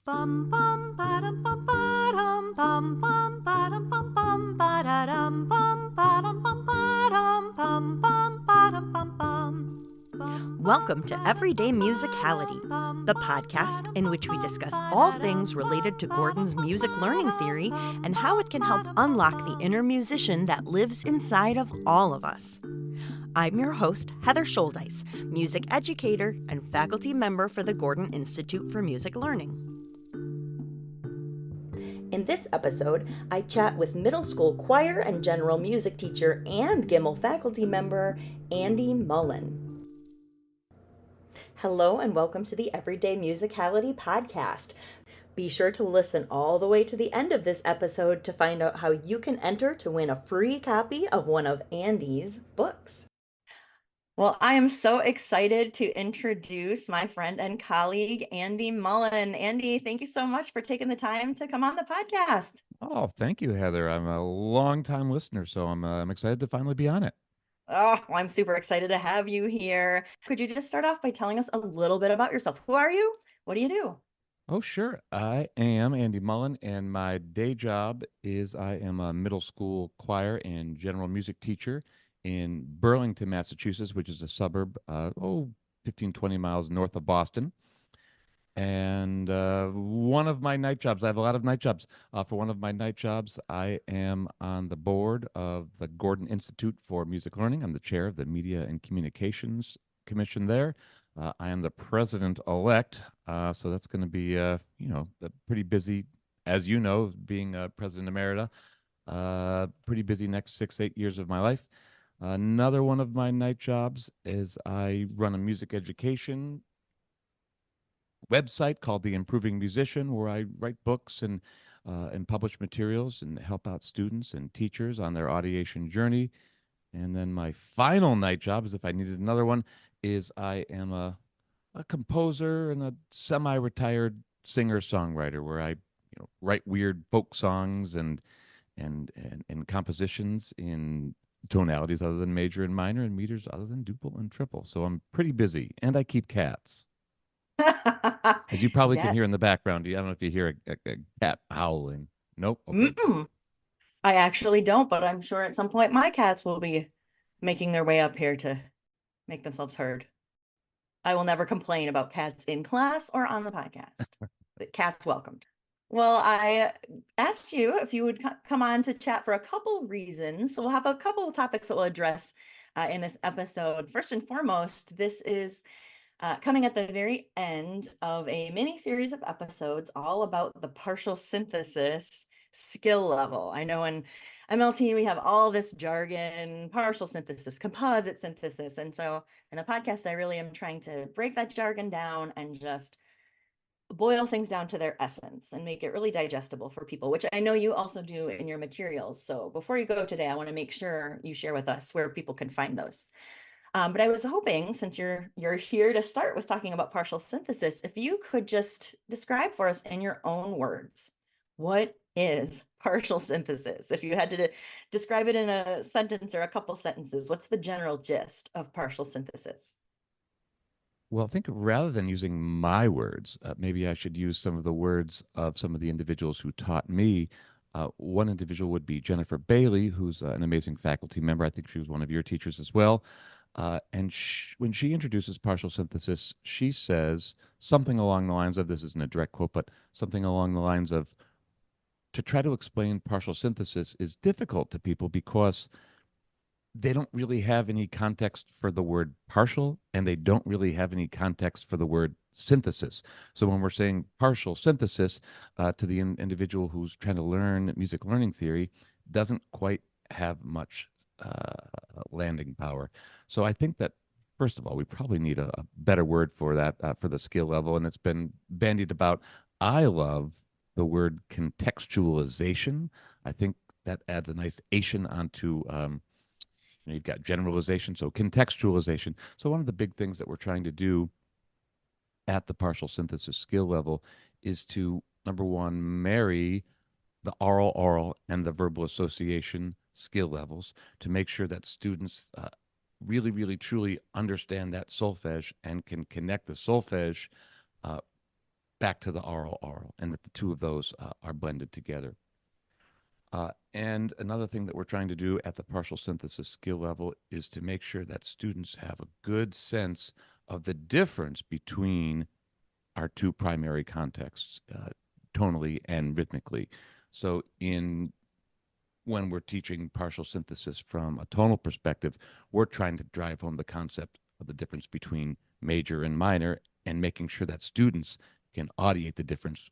Bum bum ba-dum bum ba-dum bum bum ba-dum bum bum ba-da-dum bum ba-dum bum ba-dum bum bum ba-dum bum bum. Welcome to Everyday Musicality, the podcast in which we discuss all things related to Gordon's music learning theory and how it can help unlock the inner musician that lives inside of all of us. I'm your host, Heather Shouldice, music educator and faculty member for the Gordon Institute for Music Learning. In this episode, I chat with middle school choir and general music teacher and GIML faculty member, Andy Mullen. Hello and welcome to the Everyday Musicality podcast. Be sure to listen all the way to the end of this episode to find out how you can enter to win a free copy of one of Andy's books. Well, I am so excited to introduce my friend and colleague, Andy Mullen. Andy, thank you so much for taking the time to come on the podcast. Oh, thank you, Heather. I'm a long-time listener, so I'm excited to finally be on it. Oh, well, I'm super excited to have you here. Could you just start off by telling us a little bit about yourself? Who are you? What do you do? Oh, sure. I am Andy Mullen, and my day job is I am a middle school choir and general music teacher in Burlington, Massachusetts, which is a suburb, 15, 20 miles north of Boston. And one of my night jobs, I have a lot of night jobs. For one of my night jobs, I am on the board of the Gordon Institute for Music Learning. I'm the chair of the Media and Communications Commission there. I am the president-elect, so that's going to be, pretty busy, as you know, being president emerita. Pretty busy next 6-8 years of my life. Another one of my night jobs is I run a music education website called The Improving Musician, where I write books and publish materials and help out students and teachers on their audiation journey. And then my final night job, is if I needed another one, is I am a composer and a semi-retired singer-songwriter, where I write weird folk songs and compositions in tonalities other than major and minor and meters other than duple and triple. So I'm pretty busy, and I keep cats. As you probably can hear in Yes. the background. I don't know if you hear a cat howling. Nope. Okay. Mm-mm. I actually don't, but I'm sure at some point my cats will be making their way up here to make themselves heard. I will never complain about cats in class or on the podcast. But cats welcomed. Well, I asked you if you would come on to chat for a couple reasons. So we'll have a couple of topics that we'll address in this episode. First and foremost, this is coming at the very end of a mini series of episodes all about the partial synthesis skill level. I know in MLT we have all this jargon, partial synthesis, composite synthesis. And so in the podcast, I really am trying to break that jargon down and just boil things down to their essence and make it really digestible for people, which I know you also do in your materials. So before you go today, I want to make sure you share with us where people can find those. But I was hoping, since you're here to start with talking about partial synthesis, if you could just describe for us in your own words, what is partial synthesis? If you had to describe it in a sentence or a couple sentences, what's the general gist of partial synthesis? Well, I think rather than using my words, maybe I should use some of the words of some of the individuals who taught me. One individual would be Jennifer Bailey, who's an amazing faculty member. I think she was one of your teachers as well. When she introduces partial synthesis, she says something along the lines of, this isn't a direct quote, but something along the lines of, to try to explain partial synthesis is difficult to people because they don't really have any context for the word partial, and they don't really have any context for the word synthesis. So when we're saying partial synthesis to the individual who's trying to learn music learning theory, doesn't quite have much landing power. So I think that, first of all, we probably need a better word for that, for the skill level, and it's been bandied about. I love the word contextualization. I think that adds a nice ation onto you've got generalization, so contextualization. So one of the big things that we're trying to do at the partial synthesis skill level is to, number one, marry the oral and the verbal association skill levels to make sure that students really, really, truly understand that solfege and can connect the solfege back to the oral, and that the two of those are blended together. And another thing that we're trying to do at the partial synthesis skill level is to make sure that students have a good sense of the difference between our two primary contexts, tonally and rhythmically. So, in when we're teaching partial synthesis from a tonal perspective, we're trying to drive home the concept of the difference between major and minor, and making sure that students can audiate the difference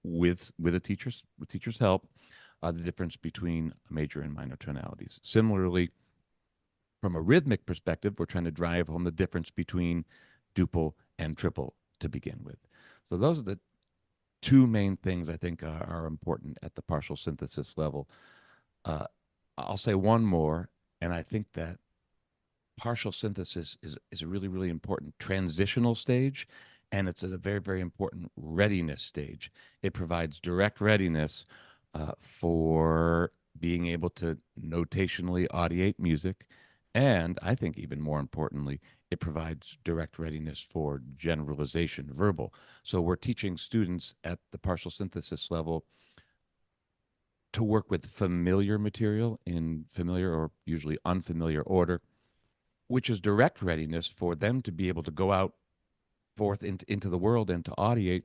with a teacher's help, the difference between major and minor tonalities. Similarly, from a rhythmic perspective, we're trying to drive home the difference between duple and triple to begin with. So those are the two main things I think are important at the partial synthesis level. Uh, I'll say one more, and I think that partial synthesis is a really, really important transitional stage, and it's at a very, very important readiness stage. It provides direct readiness for being able to notationally audiate music. And I think even more importantly, it provides direct readiness for generalization, verbal. So we're teaching students at the partial synthesis level to work with familiar material in familiar or usually unfamiliar order, which is direct readiness for them to be able to go out forth into the world and to audiate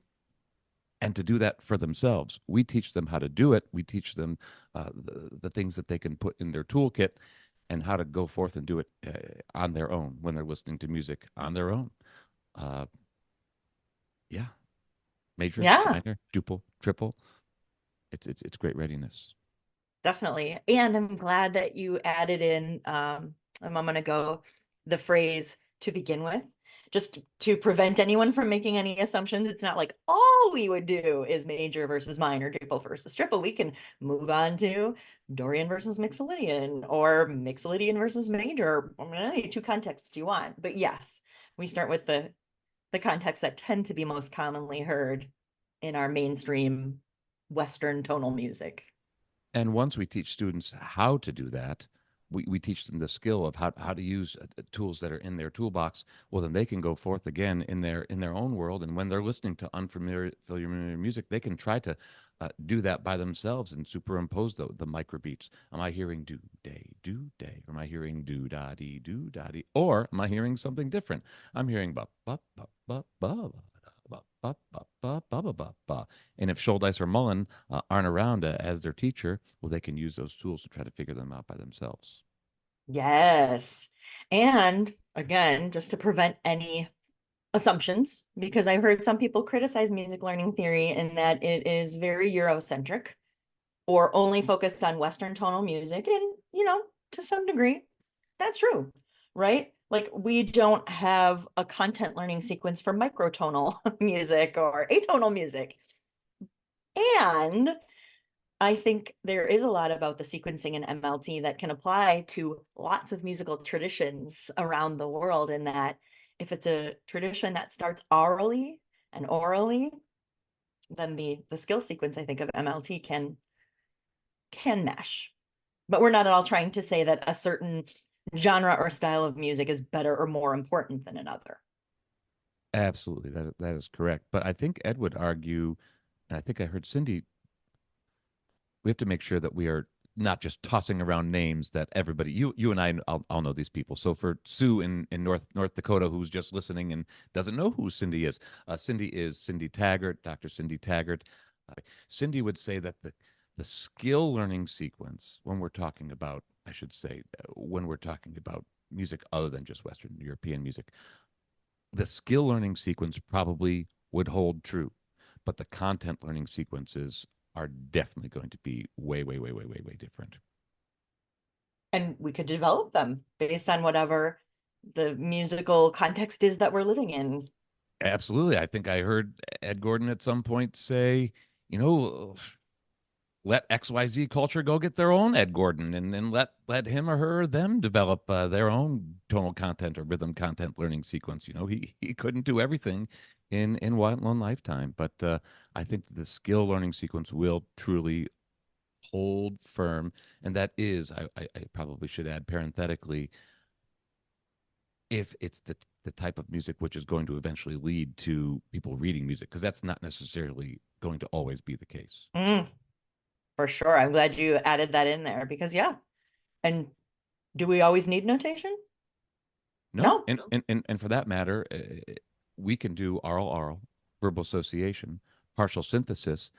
and to do that for themselves. We teach them how to do it. We teach them the things that they can put in their toolkit and how to go forth and do it on their own when they're listening to music on their own. Uh, yeah, major, Yeah, minor, duple, triple. It's great readiness. definitely. And I'm glad that you added in a moment ago the phrase to begin with, just to prevent anyone from making any assumptions. It's not like all we would do is major versus minor, duple versus triple. We can move on to Dorian versus Mixolydian or Mixolydian versus major, any two contexts you want. But yes, we start with the contexts that tend to be most commonly heard in our mainstream Western tonal music. And once we teach students how to do that, we teach them the skill of how to use tools that are in their toolbox. Well, then they can go forth again in their own world. And when they're listening to unfamiliar familiar music, they can try to do that by themselves and superimpose the microbeats. Am I hearing do day? Or am I hearing do da dee? Or am I hearing something different? I'm hearing ba ba ba ba ba ba ba ba ba ba ba ba ba. And if Shouldice or Mullen aren't around as their teacher, well, they can use those tools to try to figure them out by themselves. Yes. And again, just to prevent any assumptions, because I've heard some people criticize music learning theory in that it is very Eurocentric or only focused on Western tonal music. And, to some degree, that's true, right? Like we don't have a content learning sequence for microtonal music or atonal music. And I think there is a lot about the sequencing in MLT that can apply to lots of musical traditions around the world, in that if it's a tradition that starts orally, then the skill sequence I think of MLT can mesh. But we're not at all trying to say that a certain genre or style of music is better or more important than another. Absolutely, that is correct. But I think Ed would argue, and I think I heard Cindy, we have to make sure that we are not just tossing around names that everybody, you and I, I'll know these people. So for Sue in North Dakota, who's just listening and doesn't know who Cindy is Cindy Taggart, Dr. Cindy Taggart. Cindy would say that the skill learning sequence, when we're talking about, I should say, when we're talking about music other than just Western European music, the skill learning sequence probably would hold true, but the content learning sequences are definitely going to be way, way, way, way, way, way different. And we could develop them based on whatever the musical context is that we're living in. Absolutely. I think I heard Ed Gordon at some point say, you know, let XYZ culture go get their own Ed Gordon, and let him or her or them develop their own tonal content or rhythm content learning sequence. You know, he couldn't do everything in one lifetime, but I think the skill learning sequence will truly hold firm. And that is, I probably should add parenthetically, if it's the type of music which is going to eventually lead to people reading music, because that's not necessarily going to always be the case. Mm, for sure. I'm glad you added that in there because, yeah. And do we always need notation? No, No. and for that matter, we can do oral, verbal association, partial synthesis,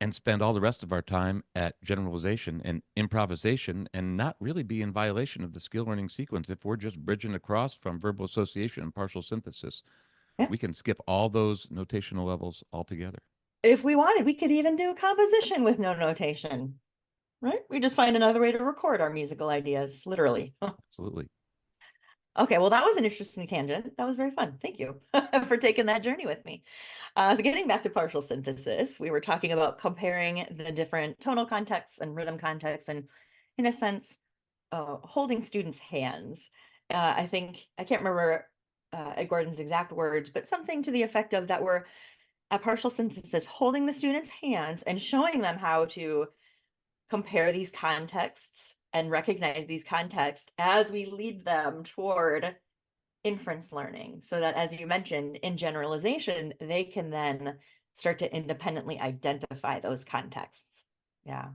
and spend all the rest of our time at generalization and improvisation and not really be in violation of the skill learning sequence. If we're just bridging across from verbal association and partial synthesis, Yeah. we can skip all those notational levels altogether. If we wanted, we could even do composition with no notation, right? We just find another way to record our musical ideas, literally. Absolutely. Okay, well, that was an interesting tangent. That was very fun. Thank you for taking that journey with me. So getting back to partial synthesis, we were talking about comparing the different tonal contexts and rhythm contexts and, in a sense, holding students' hands. I think, I can't remember Ed Gordon's exact words, but something to the effect of that we're at partial synthesis, holding the students' hands and showing them how to compare these contexts and recognize these contexts as we lead them toward inference learning so that, as you mentioned, in generalization, they can then start to independently identify those contexts. Yeah,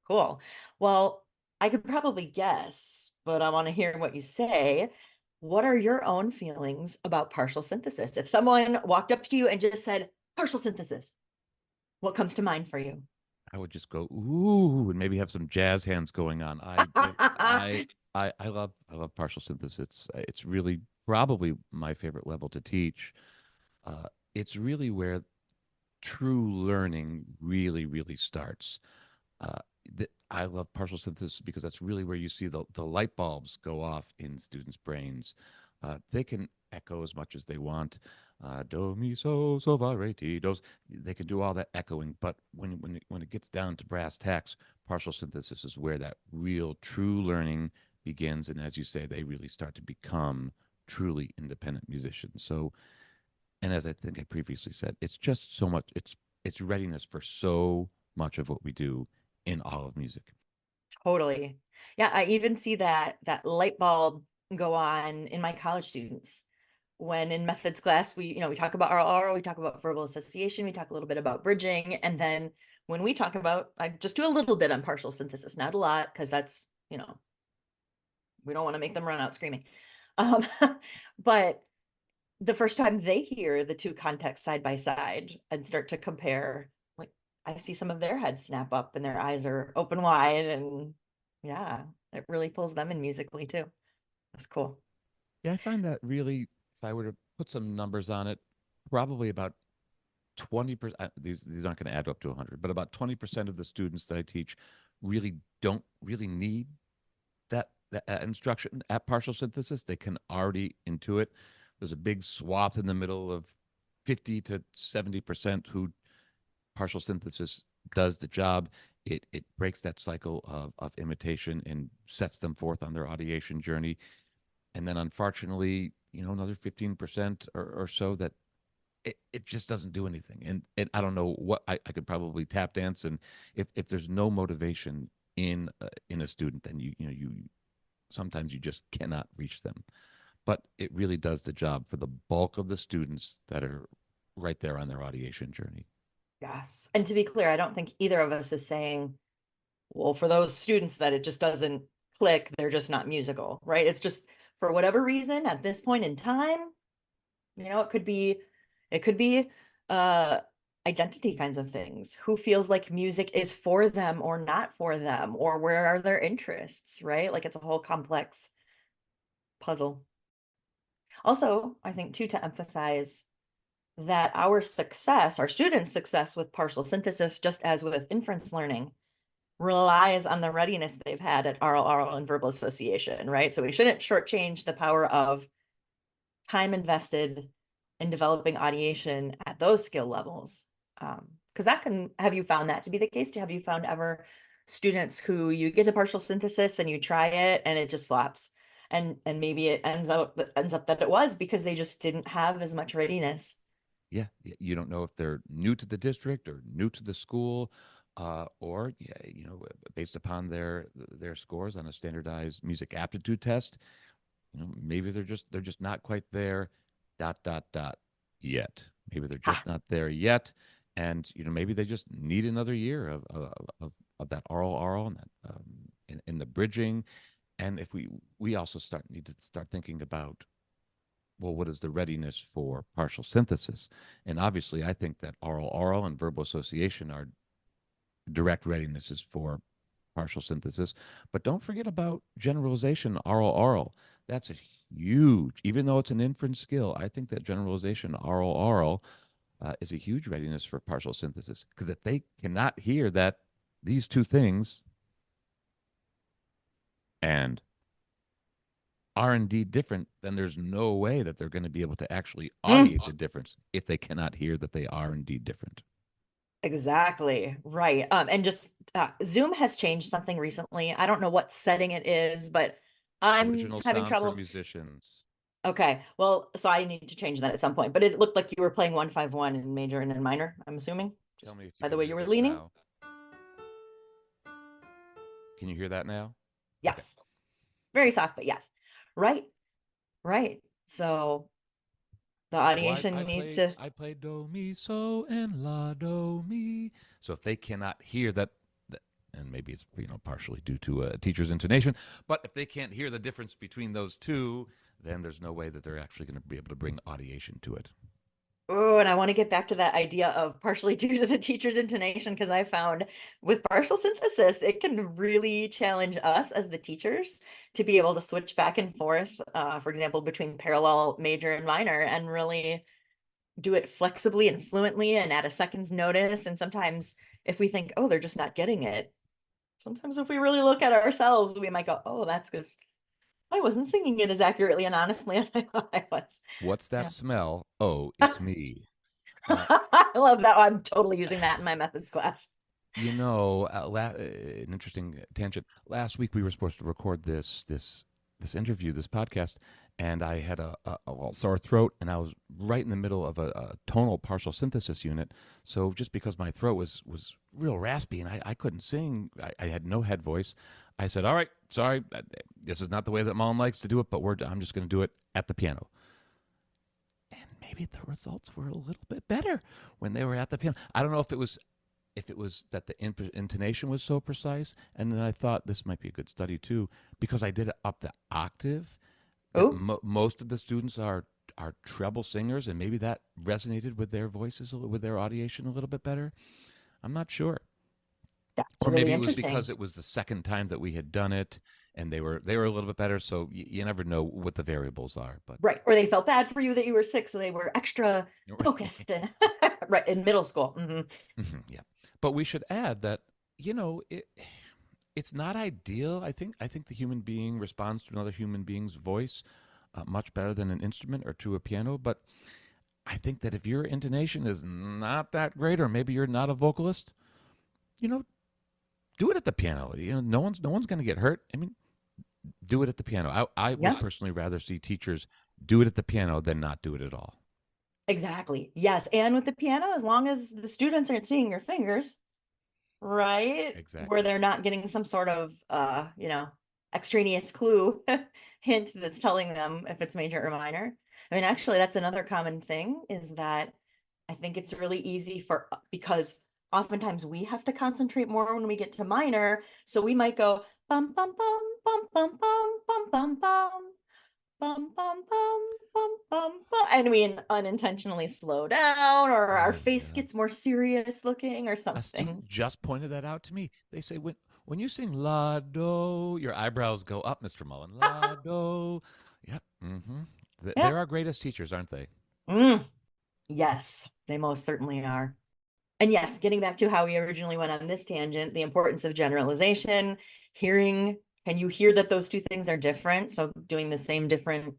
cool. Well, I could probably guess, but I want to hear what you say. What are your own feelings about partial synthesis? If someone walked up to you and just said partial synthesis, what comes to mind for you? I would just go ooh and maybe have some jazz hands going on. I love partial synthesis. It's really probably my favorite level to teach. It's really where true learning really starts. Uh, I love partial synthesis because that's really where you see the light bulbs go off in students' brains. They can echo as much as they want. Do mi so fa re ti dos. They can do all that echoing, but when it gets down to brass tacks, partial synthesis is where that real true learning begins. And as you say, they really start to become truly independent musicians. So, and as I think I previously said, it's just so much. It's readiness for so much of what we do in all of music. Totally. Yeah, I even see that light bulb go on in my college students. When in methods class, we talk about oral, we talk about verbal association, we talk a little bit about bridging, and then when we talk about, I just do a little bit on partial synthesis, not a lot, because that's, we don't want to make them run out screaming. Um, but the first time they hear the two contexts side by side and start to compare, like I see some of their heads snap up and their eyes are open wide. And yeah, it really pulls them in musically too. That's cool. Yeah, I find that really, if I were to put some numbers on it, probably about 20%. These aren't going to add up to 100, but about 20% of the students that I teach really don't really need that instruction at partial synthesis. They can already intuit. There's a big swath in the middle of 50 to 70% who partial synthesis does the job. It breaks that cycle of imitation and sets them forth on their audiation journey. And then unfortunately, another 15% or so that it just doesn't do anything. And I don't know what I could probably tap dance. And if there's no motivation in a student, then you sometimes you just cannot reach them. But it really does the job for the bulk of the students that are right there on their audiation journey. Yes. And to be clear, I don't think either of us is saying, well, for those students that it just doesn't click, they're just not musical, right? It's just for whatever reason at this point in time, it could be uh identity kinds of things. Who feels like music is for them or not for them, or where are their interests, right? Like it's a whole complex puzzle. Also, I think too, to emphasize that our success, our students' success with partial synthesis, just as with inference learning, relies on the readiness they've had at oral, and verbal association, right? So we shouldn't shortchange the power of time invested in developing audiation at those skill levels. Because have you found that to be the case? Have you found ever students who you get to partial synthesis and you try it and it just flops? And maybe it ends up that it was because they just didn't have as much readiness. Yeah, you don't know if they're new to the district or new to the school, or yeah, based upon their scores on a standardized music aptitude test, maybe they're just not quite there, dot dot dot yet. Maybe they're just Ha. not there yet, and maybe they just need another year of that oral and that in the bridging. And if we also need to start thinking about, well, what is the readiness for partial synthesis? And obviously, I think that oral and verbal association are direct readinesses for partial synthesis. But don't forget about generalization, oral. That's a huge, even though it's an inference skill, I think that generalization, oral, is a huge readiness for partial synthesis. Because if they cannot hear that these two things and are indeed different, then there's no way that they're going to be able to actually Mm, audiate the difference if they cannot hear that they are indeed different. exactly. Right. And just Zoom has changed something recently. I don't know what setting it is, but I'm Original having sound for trouble. musicians. Okay. Well, so I need to change that at some point, but it looked like you were playing 151 in major and in minor, I'm assuming, Tell just me if you by the can way hear you were this leaning. now. Can you hear that now? Okay. Yes. Very soft, but yes. Right. Right. So the So I, audiation I needs play to. I play do mi so and la do mi. So if they cannot hear that, and maybe it's partially due to a teacher's intonation, but if they can't hear the difference between those two, then there's no way that they're actually going to be able to bring audiation to it. Oh, and I want to get back to that idea of partially due to the teacher's intonation, because I found with partial synthesis, it can really challenge us as the teachers to be able to switch back and forth, for example, between parallel major and minor, and really do it flexibly and fluently and at a second's notice. And sometimes if we think, oh, they're just not getting it, sometimes if we really look at ourselves, we might go, oh, that's because I wasn't singing it as accurately and honestly as I thought I was. What's that Yeah. smell? Oh, it's me. Uh, I love that. I'm totally using that in my methods class. an interesting tangent. Last week we were supposed to record this interview, this podcast, and I had a sore throat, and I was right in the middle of a tonal partial synthesis unit. So just because my throat was real raspy and I couldn't sing, I had no head voice. I said, "All right, sorry, this is not the way that Mullen likes to do it, but I'm just going to do it at the piano." And maybe the results were a little bit better when they were at the piano. I don't know if it was that the intonation was so precise, and then I thought this might be a good study too, because I did it up the octave. That Oh, most of the students are treble singers, and maybe that resonated with their voices, with their audiation a little bit better. I'm not sure, that's or really maybe it was because interesting. it was the second time that we had done it, and they were a little bit better. So you never know what the variables are, but Right. Or they felt bad for you that you were sick, so they were extra focused and right in middle school. yeah. But we should add that it's not ideal. I think the human being responds to another human being's voice much better than an instrument or to a piano. But I think that if your intonation is not that great, or maybe you're not a vocalist, you know, do it at the piano. No one's going to get hurt. I mean, do it at the piano. I would Yeah, personally rather see teachers do it at the piano than not do it at all. exactly. Yes. And with the piano, as long as the students aren't seeing your fingers, right? Where Exactly. they're not getting some sort of extraneous clue hint that's telling them if it's major or minor. I mean, actually, that's another common thing is that I think it's really easy because oftentimes we have to concentrate more when we get to minor. So we might go bum bum bum bum bum bum bum bum bum bum bum bum bum bum bum, and we unintentionally slow down, or our Oh face yeah. gets more serious looking or A something. student just pointed that out to me. They say when you sing la do, your eyebrows go up, Mr. Mullen. La do. Yep. Mm-hmm. Yeah. They're our greatest teachers, aren't they? Mm, yes, they most certainly are. And yes, getting back to how we originally went on this tangent, the importance of generalization, hearing, can you hear that those two things are different? So doing the same different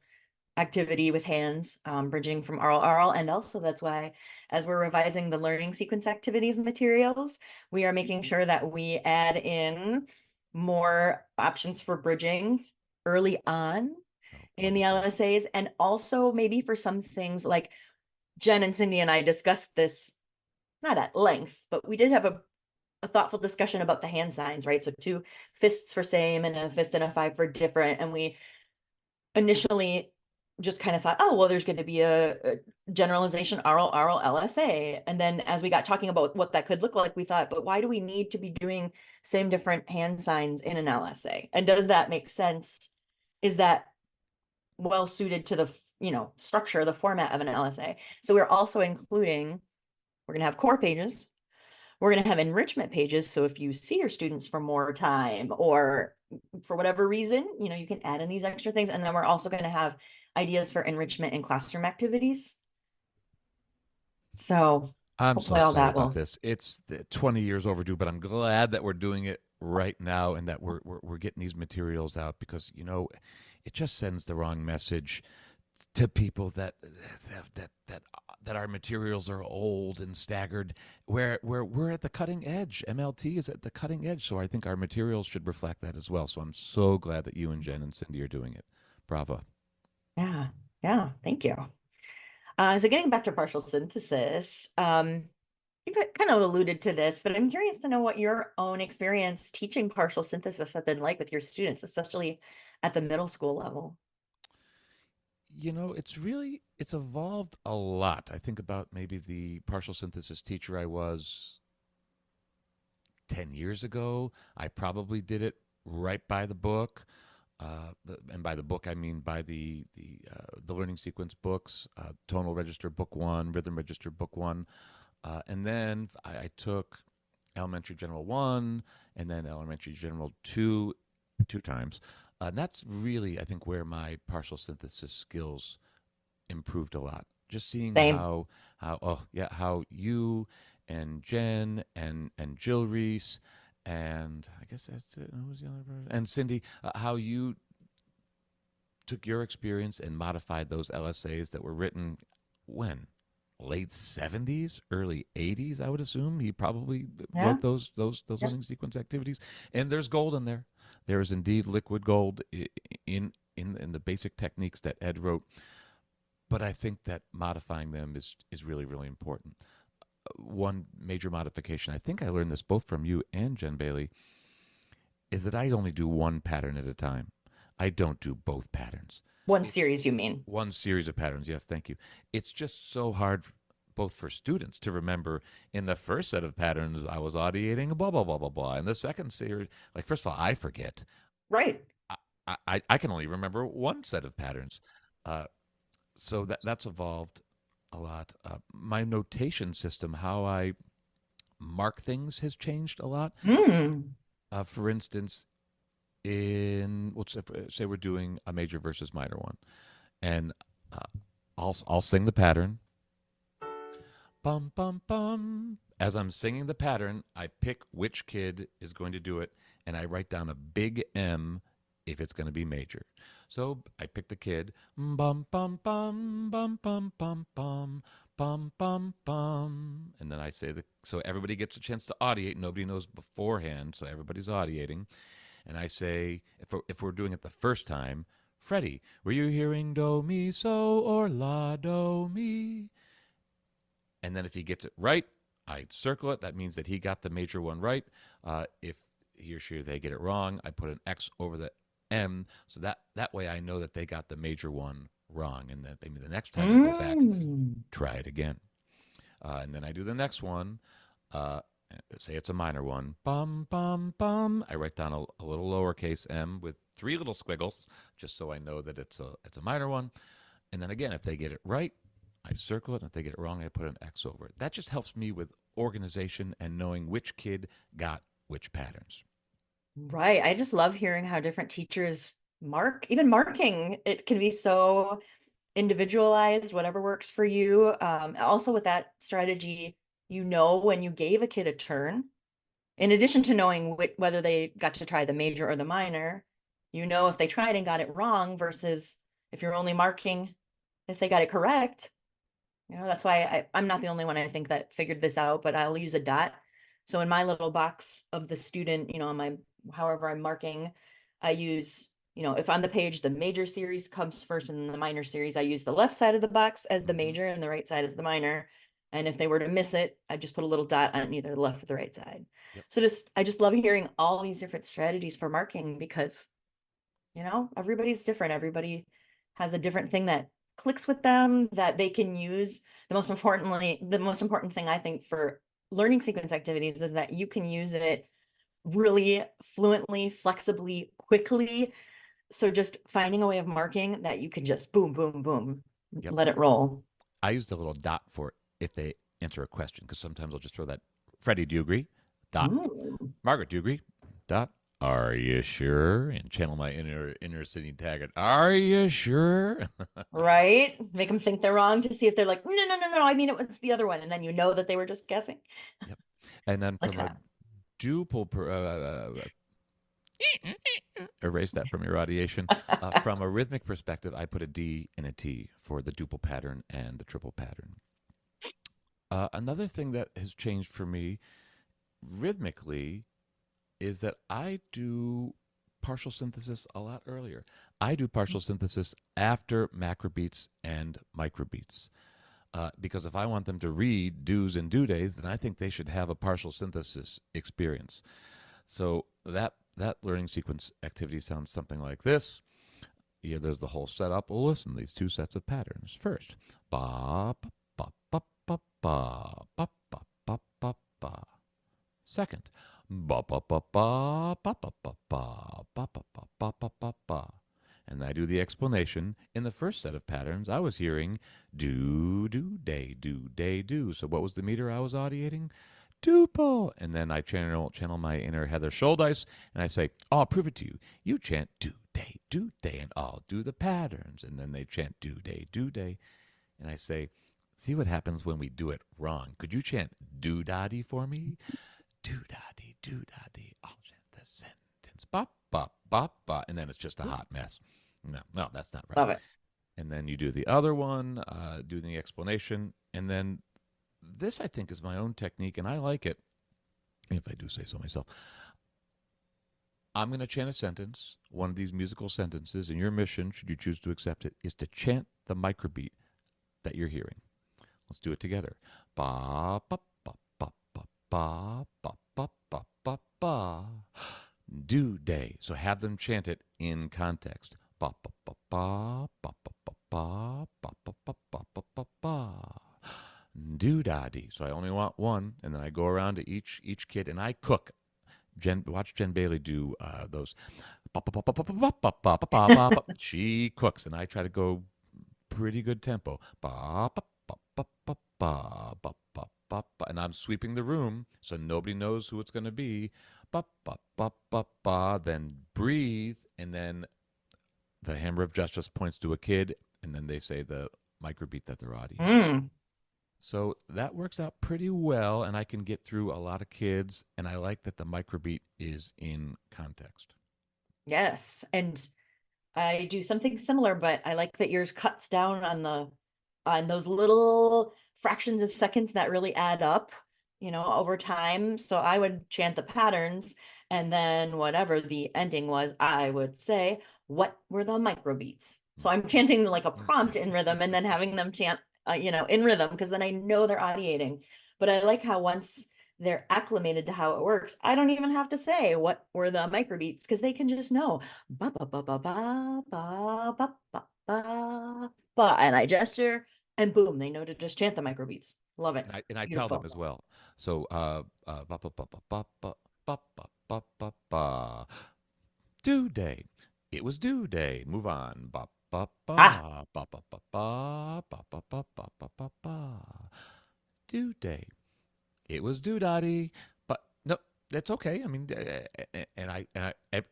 activity with hands, bridging from oral. And also that's why, as we're revising the learning sequence activities materials, we are making sure that we add in more options for bridging early on Oh, in the wonderful. LSAs. And also maybe for some things like Jen and Cindy and I discussed this, not at length, but we did have a thoughtful discussion about the hand signs, right? So two fists for same and a fist and a five for different. And we initially just kind of thought, oh, well, there's going to be a generalization oral LSA. And then as we got talking about what that could look like, we thought, but why do we need to be doing same different hand signs in an LSA? And does that make sense? Is that well suited to the, structure, the format of an LSA? So we're also including, we're going to have core pages. We're going to have enrichment pages. So if you see your students for more time or for whatever reason, you can add in these extra things. And then we're also going to have ideas for enrichment and classroom activities. So I'm so hopefully all excited that about will, this. It's 20 years overdue, but I'm glad that we're doing it right now and that we're getting these materials out because it just sends the wrong message to people that our materials are old and staggered. Where we're at the cutting edge. MLT is at the cutting edge, so I think our materials should reflect that as well. So I'm so glad that you and Jen and Cindy are doing it. Bravo. yeah, yeah, thank you. So getting back to partial synthesis, you've kind of alluded to this, but I'm curious to know what your own experience teaching partial synthesis have been like with your students, especially at the middle school level. It's evolved a lot. I think about maybe the partial synthesis teacher I was 10 years ago. I probably did it right by the book. And by the book, I mean by the learning sequence books, tonal register book one, rhythm register book one. And then I took elementary general one and then elementary general two times. And that's really, I think, where my partial synthesis skills improved a lot. Just seeing Same. how you and Jen and Jill Reese and I guess that's it. Who was the other person? And Cindy, how you took your experience and modified those LSAs that were written when late 70s, early 80s. I would assume he probably Yeah. wrote those Yeah. learning sequence activities, and there's gold in there. There is indeed liquid gold in the basic techniques that Ed wrote. But I think that modifying them is really really important. One major modification, I think I learned this both from you and Jen Bailey, is that I only do one pattern at a time. I don't do both patterns. One It's series, you mean? one series of patterns. Yes, thank you. It's just so hard both for students to remember in the first set of patterns I was audiating blah blah blah blah blah. In the second series, like first of all, I forget. Right. I can only remember one set of patterns. Uh, so that's evolved a lot. My notation system, how I mark things, has changed a lot. Hmm. For instance, in let's say we're doing a major versus minor one, and uh, I'll sing the pattern. Bum bum bum. As I'm singing the pattern, I pick which kid is going to do it, and I write down a big M if it's going to be major. So I pick the kid. Bum bum bum bum bum bum bum bum bum bum, and then I say so everybody gets a chance to audiate. Nobody knows beforehand, so everybody's audiating. And I say, if we're doing it the first time, Freddie, were you hearing do mi so or la do mi? And then if he gets it right, I circle it. That means that he got the major one right. If he or she or they get it wrong, I put an X over the M, so that way I know that they got the major one wrong, and that maybe the next time I go back, Mm. try it again. And then I do the next one. Uh, Say it's a minor one. Bum, bum, bum. I write down a little lowercase m with three little squiggles, just so I know that it's a minor one. And then again, if they get it right, I circle it. And if they get it wrong, I put an X over it. That just helps me with organization and knowing which kid got which patterns. Right. I just love hearing how different teachers mark, even marking, it can be so individualized, whatever works for you. Also with that strategy, when you gave a kid a turn, in addition to knowing whether they got to try the major or the minor, if they tried and got it wrong versus if you're only marking if they got it correct. That's why I'm not the only one I think that figured this out, but I'll use a dot. So in my little box of the student, on my, however I'm marking, I use, if on the page the major series comes first and the minor series, I use the left side of the box as the Mm-hmm. major and the right side as the minor. And if they were to miss it, I just put a little dot on either the left or the right side. Yep. So I just love hearing all these different strategies for marking because, everybody's different. Everybody has a different thing that clicks with them that they can use. The most important thing I think for learning sequence activities is that you can use it really fluently, flexibly, quickly. So just finding a way of marking that you can just boom, boom, boom, Yep. let it roll. I use the little dot for it if they answer a question, because sometimes I'll just throw that. Freddie, do you agree? Dot. Mm. Margaret, do you agree? Dot. Are you sure? And channel my inner city tagger. Are you sure? Right? Make them think they're wrong to see if they're like, no, no, no, no, I mean, it was the other one. And then you know that they were just guessing. Yep. And then Like from a that. duple erase that from your audiation. From a rhythmic perspective, I put a D and a T for the duple pattern and the triple pattern. Another thing that has changed for me rhythmically is that I do partial synthesis a lot earlier. I do partial synthesis after macrobeats and microbeats. Because if I want them to read do's and due days, then I think they should have a partial synthesis experience. So that learning sequence activity sounds something like this. Yeah, there's the whole setup. We'll listen to these two sets of patterns. First, ba ba ba ba ba ba ba ba ba ba. Second, ba ba ba ba ba ba ba ba ba ba ba ba ba ba ba. And I do the explanation. In the first set of patterns, I was hearing do do day do day do. So what was the meter I was audiating? Duple. And then I channel my inner Heather Shouldice, and I say, oh, I'll prove it to you. You chant do day, and I'll do the patterns. And then they chant do day. And I say, see what happens when we do it wrong. Could you chant do-daddy for me? Do-daddy. I'll chant the sentence. Ba, ba, ba, ba. And then it's just a hot mess. No, that's not right. Love it. And then you do the other one, do the explanation, and then this, I think, is my own technique, and I like it, if I do say so myself. I'm going to chant a sentence, one of these musical sentences, and your mission, should you choose to accept it, is to chant the microbeat that you're hearing. Let's do it together. Ba ba ba ba ba ba ba ba ba ba ba. Do day. So have them chant it in context. Ba ba ba ba ba ba ba ba ba ba ba ba ba ba ba. Do-da-dee. So I only want one, and then I go around to each kid, and I cook. Watch Jen Bailey do those. She cooks, and I try to go pretty good tempo. And I'm sweeping the room, so nobody knows who it's going to be. Then breathe, and then the hammer of justice points to a kid, and then they say the microbeat that they're auditing. Mm. So that works out pretty well, and I can get through a lot of kids, and I like that the microbeat is in context. Yes. And I do something similar, but I like that yours cuts down on those little fractions of seconds that really add up, over time. So I would chant the patterns, and then whatever the ending was, I would say, what were the microbeats? So I'm chanting like a prompt in rhythm and then having them chant, in rhythm, because then I know they're audiating. But I like how once they're acclimated to how it works, I don't even have to say what were the microbeats, because they can just know ba ba ba ba ba ba ba ba ba ba, and I gesture, and boom, they know to just chant the microbeats. Love it. And I tell them Beautiful. as well. So ba ba ba ba ba ba ba ba ba ba ba. Due day. It was due day. Move on. Ba ba Ah, ba ba ba ba ba ba ba ba ba ba ba ba. Due day. It was due daddy. But no, that's okay. I mean,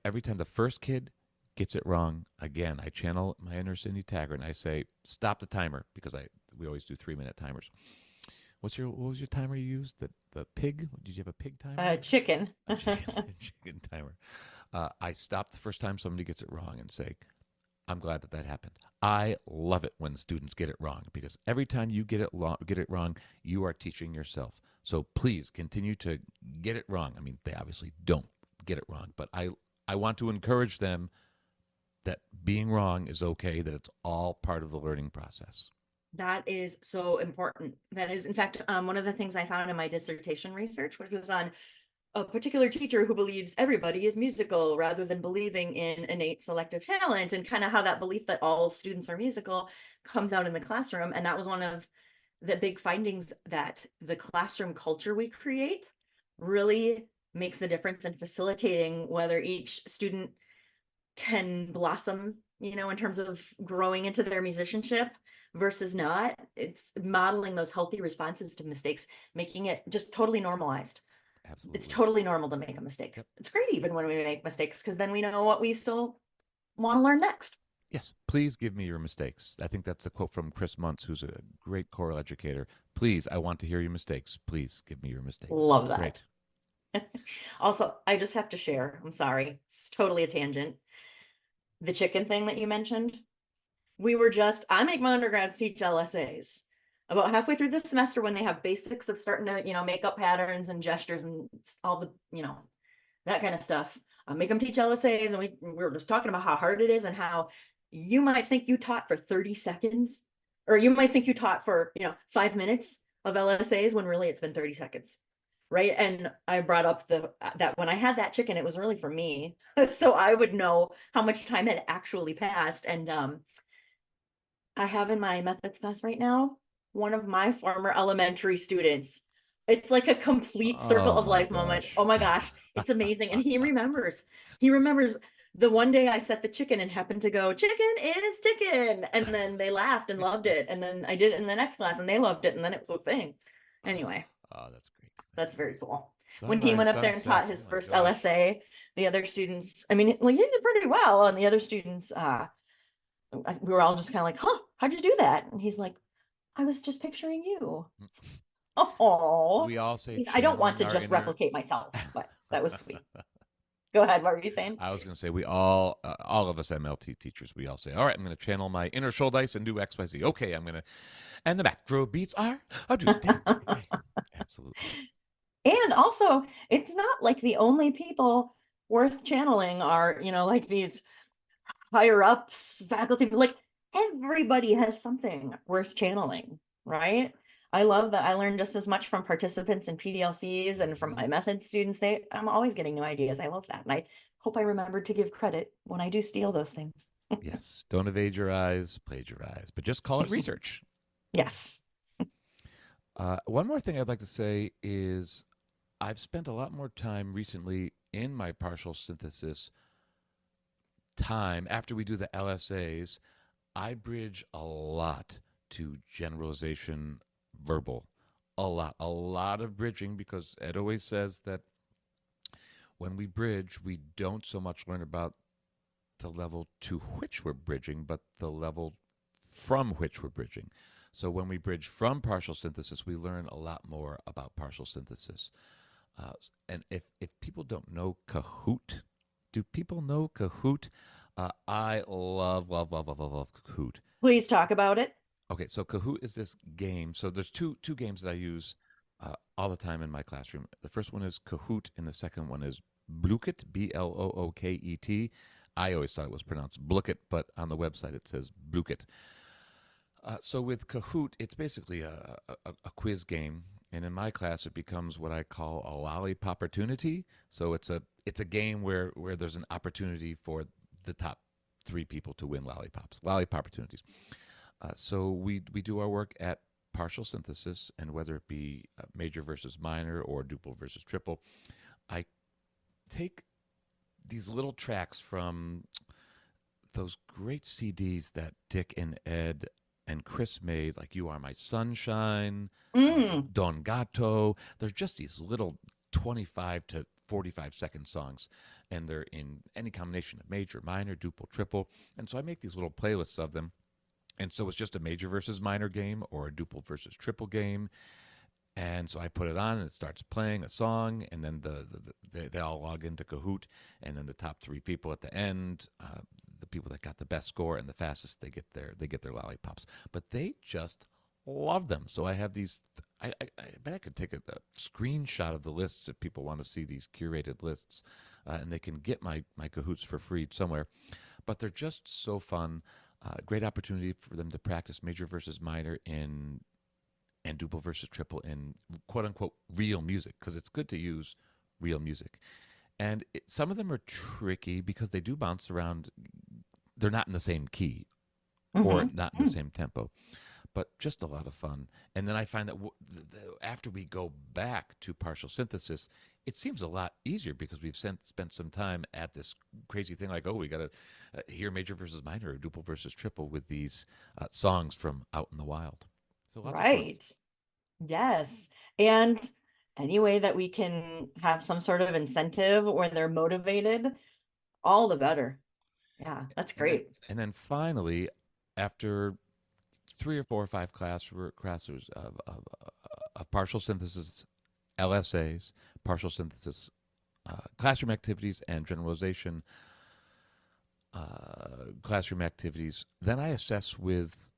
every time the first kid gets it wrong, again, I channel my inner Cindy Taggart and I say, stop the timer, because we always do 3-minute timers. What was your timer you used? The pig? Did you have a pig timer? chicken. A chicken timer. I stop the first time somebody gets it wrong and say, I'm glad that happened. I love it when students get it wrong, because every time you get it wrong, you are teaching yourself. So please continue to get it wrong. I mean, they obviously don't get it wrong, but I want to encourage them that being wrong is okay, that it's all part of the learning process. That is so important. That is, in fact, one of the things I found in my dissertation research, which was on a particular teacher who believes everybody is musical rather than believing in innate selective talent, and kind of how that belief that all students are musical comes out in the classroom. And that was one of the big findings, that the classroom culture we create really makes the difference in facilitating whether each student can blossom, in terms of growing into their musicianship versus not. It's modeling those healthy responses to mistakes, making it just totally normalized. It's Absolutely. totally normal to make a mistake. Yep. It's great even when we make mistakes, because then we know what we still want to learn next. Yes, please give me your mistakes. I think that's a quote from Chris Muntz, who's a great choral educator. Please, I want to hear your mistakes. Please give me your mistakes. Love that. Great. Also, I just have to share, I'm sorry, it's totally a tangent. The chicken thing that you mentioned, I make my undergrads teach LSAs. About halfway through the semester, when they have basics of starting to, make up patterns and gestures and all the, that kind of stuff. I make them teach LSAs, and we were just talking about how hard it is, and how you might think you taught for 30 seconds, or you might think you taught for, 5 minutes of LSAs, when really it's been 30 seconds. Right. And I brought up that when I had that chicken, it was really for me. So I would know how much time had actually passed. And I have in my methods class right now one of my former elementary students. It's like a complete circle Oh of my life moment. gosh. Oh my gosh, it's amazing. And he remembers. He remembers the one day I set the chicken and happened to go, chicken is ticking. And then they laughed and loved it. And then I did it in the next class and they loved it. And then it was a thing. Anyway, Oh, that's great. That's that's very great. cool. When he Sunrise, went up there and taught sunset. Oh his my first gosh. LSA, the other students, I mean, like, he did pretty well. And the other students, we were all just kind of like, huh, how'd you do that? And he's like, I was just picturing you. Oh, We all say I don't want channeling to our just inner. replicate myself, but that was sweet. Go ahead. What were you saying? I was going to say all of us MLT teachers, we all say, all right, I'm going to channel my inner Shouldice and do X, Y, Z. Okay, I'm going to, and the macro beats are, do that. Absolutely. And also, it's not like the only people worth channeling are, like these higher ups, faculty, like everybody has something worth channeling, right? I love that I learned just as much from participants in PDLCs and from Mm-hmm. my method students. I'm always getting new ideas. I love that. And I hope I remember to give credit when I do steal those things. Yes. Don't evade your eyes, plagiarize, but just call it research. Yes. One more thing I'd like to say is I've spent a lot more time recently in my partial synthesis time after we do the LSAs. I bridge a lot to generalization verbal. A lot of bridging, because Ed always says that when we bridge, we don't so much learn about the level to which we're bridging, but the level from which we're bridging. So when we bridge from partial synthesis, we learn a lot more about partial synthesis. And if people don't know Kahoot, do people know Kahoot? I love Kahoot. Please talk about it. Okay, so Kahoot is this game. So there's two games that I use all the time in my classroom. The first one is Kahoot, and the second one is Blooket, Blooket. I always thought it was pronounced Blooket, but on the website it says Blooket. So with Kahoot, it's basically a quiz game, and in my class, it becomes what I call a lollipop opportunity. So it's a game where there's an opportunity for the top three people to win lollipop opportunities. So we do our work at partial synthesis, and whether it be major versus minor or duple versus triple, I take these little tracks from those great CDs that Dick and Ed and Chris made, like "You Are My Sunshine," Mm. "Don Gato." They're just these little 25 to 45-second songs, and they're in any combination of major, minor, duple, triple. And so I make these little playlists of them. And so it's just a major versus minor game or a duple versus triple game. And so I put it on, and it starts playing a song, and then they all log into Kahoot, and then the top three people at the end, the people that got the best score and the fastest, they get their lollipops. But they just love them. So I have these. I bet I could take a screenshot of the lists if people want to see these curated lists, and they can get my Kahoots for free somewhere. But they're just so fun. Great opportunity for them to practice major versus minor in and duple versus triple in quote unquote real music, because it's good to use real music. And some of them are tricky because they do bounce around. They're not in the same key or Hmm. not in the same tempo, but just a lot of fun. And then I find that after we go back to partial synthesis, it seems a lot easier because we've spent some time at this crazy thing like, oh, we got to hear major versus minor or duple versus triple with these songs from out in the wild. So lots of fun. Right. Yes. And any way that we can have some sort of incentive or they're motivated, all the better. Yeah, that's And then great. finally, after 3 or 4 or 5 classes of partial synthesis LSAs, partial synthesis classroom activities, and generalization classroom activities, then I assess with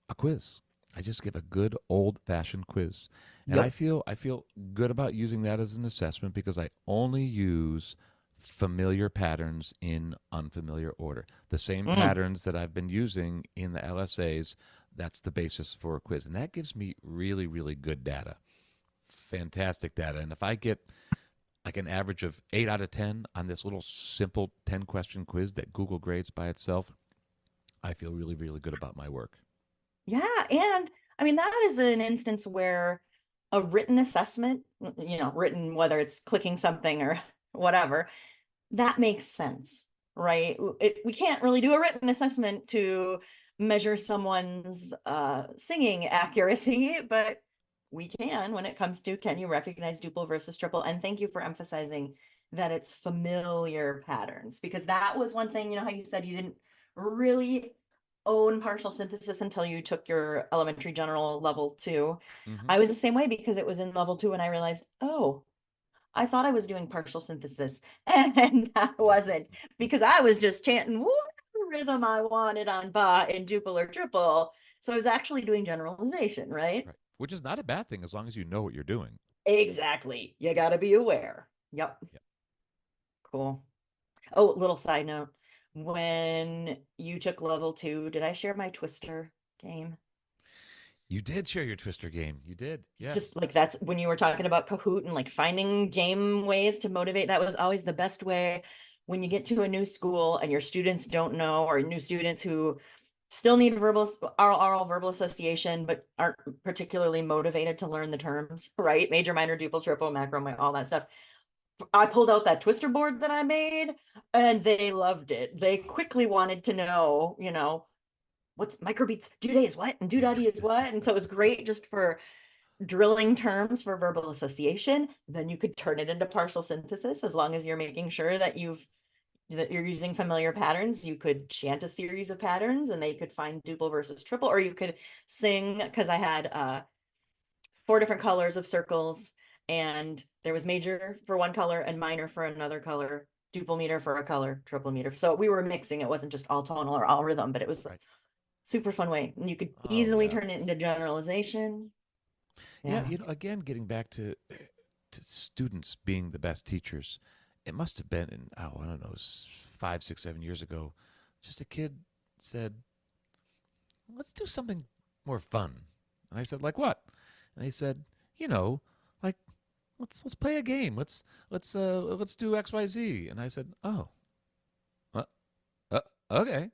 a quiz. I just give a good old fashioned quiz. And Yep. I feel good about using that as an assessment because I only use familiar patterns in unfamiliar order. The same Mm. patterns that I've been using in the LSAs, that's the basis for a quiz. And that gives me really, really good data. Fantastic data. And if I get like an average of 8 out of 10 on this little simple 10-question quiz that Google grades by itself, I feel really, really good about my work. Yeah. And I mean, that is an instance where a written assessment, written, whether it's clicking something or whatever, that makes sense, right? We can't really do a written assessment to measure someone's singing accuracy, but we can when it comes to can you recognize duple versus triple? And thank you for emphasizing that it's familiar patterns, because that was one thing, how you said you didn't really own partial synthesis until you took your elementary general level 2. Mm-hmm. I was the same way because it was in level 2 and I realized, oh, I thought I was doing partial synthesis and I wasn't, because I was just chanting whatever rhythm I wanted on ba in duple or triple. So I was actually doing generalization, right? Right. Which is not a bad thing as long as you know what you're doing. Exactly. You got to be aware. Yep. Yeah. Cool. Oh, little side note. When you took level 2, did I share my Twister game? You did share your Twister game. You did. It's just Yes. like that's when you were talking about Kahoot and like finding game ways to motivate. That was always the best way when you get to a new school and your students don't know, or new students who still need oral verbal association, but aren't particularly motivated to learn the terms, right? Major, minor, duple, triple, macro, all that stuff. I pulled out that Twister board that I made and they loved it. They quickly wanted to know, what's microbeats, due day is what, and doodaddy is what. And so it was great just for drilling terms for verbal association. Then you could turn it into partial synthesis as long as you're making sure that you're using familiar patterns. You could chant a series of patterns and they could find duple versus triple, or you could sing, because I had 4 different colors of circles, and there was major for one color and minor for another color, duple meter for a color, triple meter. So we were mixing. It wasn't just all tonal or all rhythm, but it was a Right. super fun way. And you could Oh easily yeah. turn it into generalization. Yeah. Yeah. Again, getting back to students being the best teachers, it must have been in I don't know, 5, 6, 7 years ago. Just a kid said, "Let's do something more fun." And I said, "Like what?" And he said, "You know, like let's play a game. Let's do XYZ." And I said, "Oh, uh, uh, okay,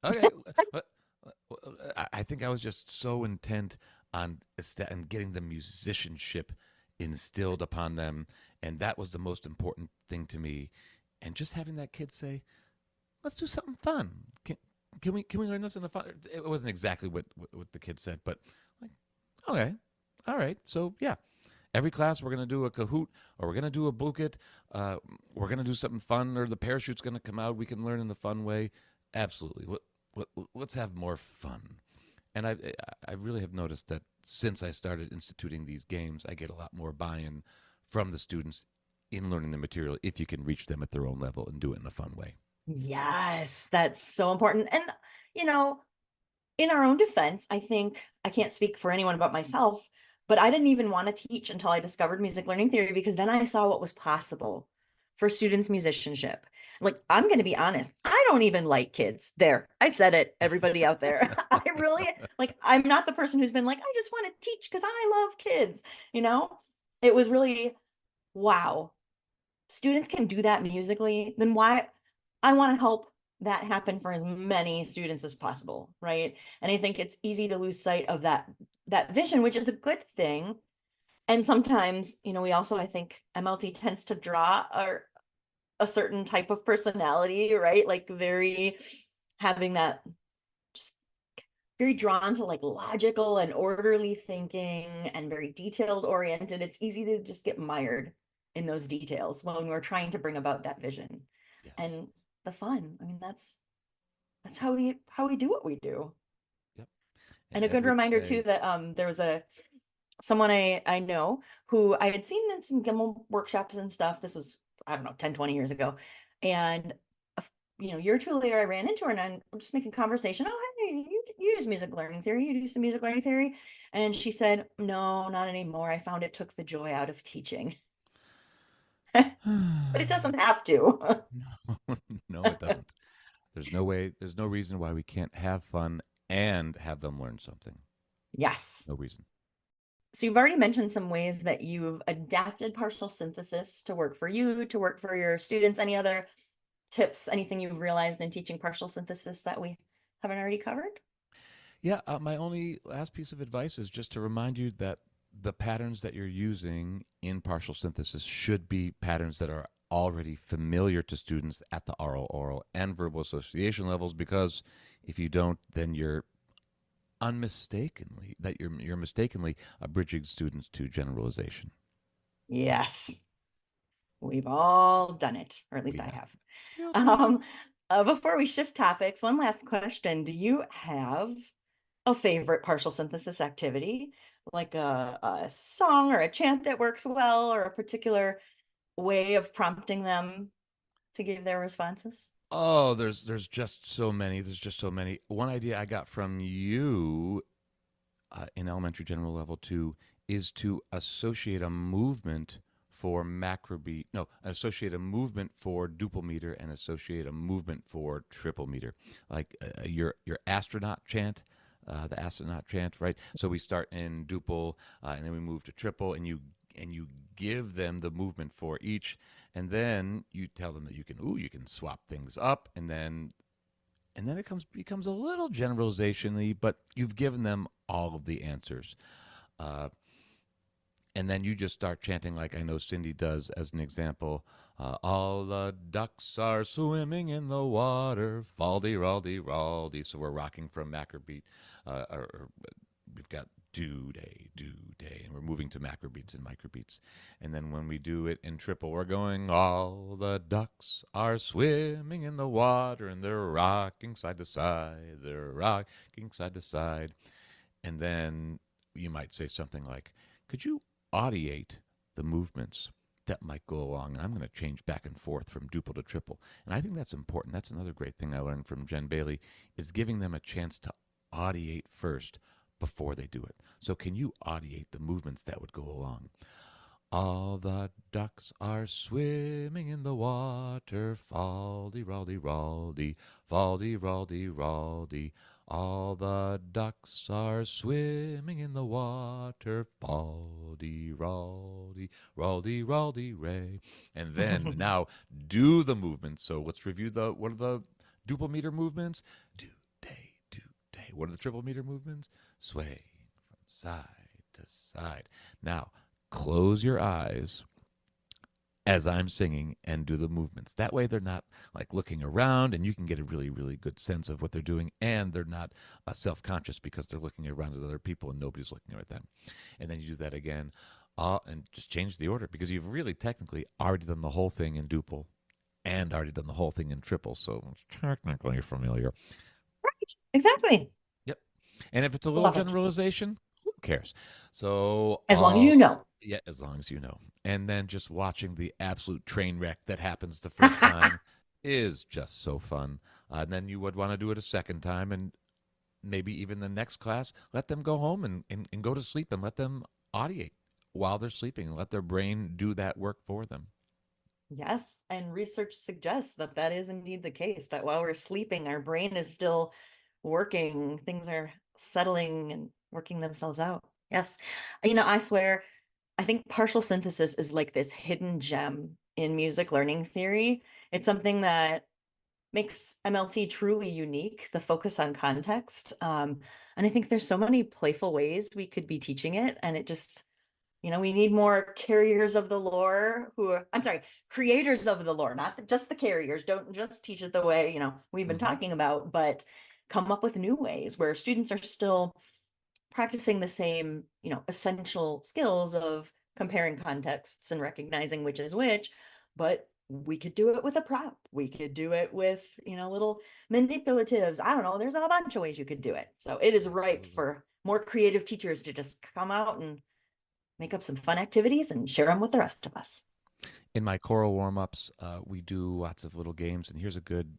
okay." I think I was just so intent on getting the musicianship instilled upon them, and that was the most important thing to me. And just having that kid say, "Let's do something fun. Can we learn this in a fun?" It wasn't exactly what the kid said, but like, okay, all right. So yeah, every class we're gonna do a Kahoot or we're gonna do a booklet. We're gonna do something fun, or the parachute's gonna come out. We can learn in the fun way. Absolutely. Let's have more fun. And I really have noticed that since I started instituting these games, I get a lot more buy-in from the students in learning the material if you can reach them at their own level and do it in a fun way. Yes, that's so important. And, you know, in our own defense, I think I can't speak for anyone but myself, but I didn't even want to teach until I discovered music learning theory, because then I saw what was possible for students' musicianship. Like, I'm going to be honest, I don't even like kids. There, I said it, everybody out there. I really, like, I'm not the person who's been like, I just want to teach because I love kids, you know? It was really, wow. students can do that musically, then why I want to help that happen for as many students as possible, right? And I think it's easy to lose sight of that vision, which is a good thing. And sometimes, we also, I think MLT tends to draw a certain type of personality, right? Like very having that just very drawn to like logical and orderly thinking and very detailed oriented. It's easy to just get mired in those details when we're trying to bring about that vision Yes. and the fun. I mean, that's how we do what we do. Yep. And And a Ed good would reminder too say, that there was someone I know who I had seen in some GIML workshops and stuff. This was, I don't know, 10, 20 years ago. And a year or two later, I ran into her and I'm just making conversation. Oh, hey, you use music learning theory. You do some music learning theory. And she said, no, not anymore. I found it took the joy out of teaching. But it doesn't have to. no, no, it doesn't. There's no way, there's no reason why we can't have fun and have them learn something. Yes. No reason. So you've already mentioned some ways that you've adapted partial synthesis to work for you, to work for your students. Any other tips, anything you've realized in teaching partial synthesis that we haven't already covered? Yeah, my only last piece of advice is just to remind you that the patterns that you're using in partial synthesis should be patterns that are already familiar to students at the oral, and verbal association levels, because if you don't, then you're mistakenly abridging students to generalization. Yes, we've all done it, or at least We I have. have. Guilty. Um, Before we shift topics, one last question. Do you have a favorite partial synthesis activity, like a song or a chant that works well, or a particular way of prompting them to give their responses? Oh, there's just so many. There's just so many. One idea I got from you in elementary general level two is to associate a movement for macrobeat. No, associate a movement for duple meter and associate a movement for triple meter, like your astronaut chant. The astronaut chant, right? So we start in duple, and then we move to triple, and you give them the movement for each, and then you tell them that you can swap things up, and then it becomes a little generalizationally, but you've given them all of the answers. Uh, and then you just start chanting like I know Cindy does as an example. All the ducks are swimming in the water, faldy, raldy, raldy. So we're rocking from macrobeat, or we've got do day, and we're moving to macrobeats and microbeats. And then when we do it in triple, we're going all the ducks are swimming in the water and they're rocking side to side, they're rocking side to side. And then you might say something like, could you audiate the movements that might go along? And I'm going to change back and forth from duple to triple. And I think that's important. That's another great thing I learned from Jen Bailey, is giving them a chance to audiate first before they do it. So can you audiate the movements that would go along? All the ducks are swimming in the water, faldy, raldy, raldy, faldy, raldy, raldy. All the ducks are swimming in the water, faldy, raldy, raldy, raldy, ray. And then now do the movements. So let's review what are the duple meter movements? Do, day, do, day. What are the triple meter movements? Sway from side to side. Now, close your eyes as I'm singing and do the movements. That way, they're not like looking around, and you can get a really, really good sense of what they're doing, and they're not self conscious because they're looking around at other people and nobody's looking at them. And then you do that again, and just change the order, because you've really technically already done the whole thing in duple and already done the whole thing in triple. So it's technically familiar. Exactly. Yep. And if it's a little Love it. generalization, who cares? So, As long as you know. yeah, as long as you know. And then just watching the absolute train wreck that happens the first time is just so fun. And then you would want to do it a second time, and maybe even the next class, let them go home and go to sleep, and let them audiate while they're sleeping and let their brain do that work for them. Yes, and research suggests that that is indeed the case, that while we're sleeping, our brain is still working, things are settling and working themselves out. Yes. I swear, I think partial synthesis is like this hidden gem in music learning theory. It's something that makes MLT truly unique, the focus on context. And I think there's so many playful ways we could be teaching it. And it just, we need more carriers of the lore who are, I'm sorry, creators of the lore, not just the carriers. Don't just teach it the way, we've been Hmm. talking about, but come up with new ways where students are still practicing the same, essential skills of comparing contexts and recognizing which is which, but we could do it with a prop. We could do it with, little manipulatives. I don't know. There's a bunch of ways you could do it. So it is ripe Absolutely. for more creative teachers to just come out and make up some fun activities and share them with the rest of us. In my choral warm-ups, we do lots of little games, and here's a good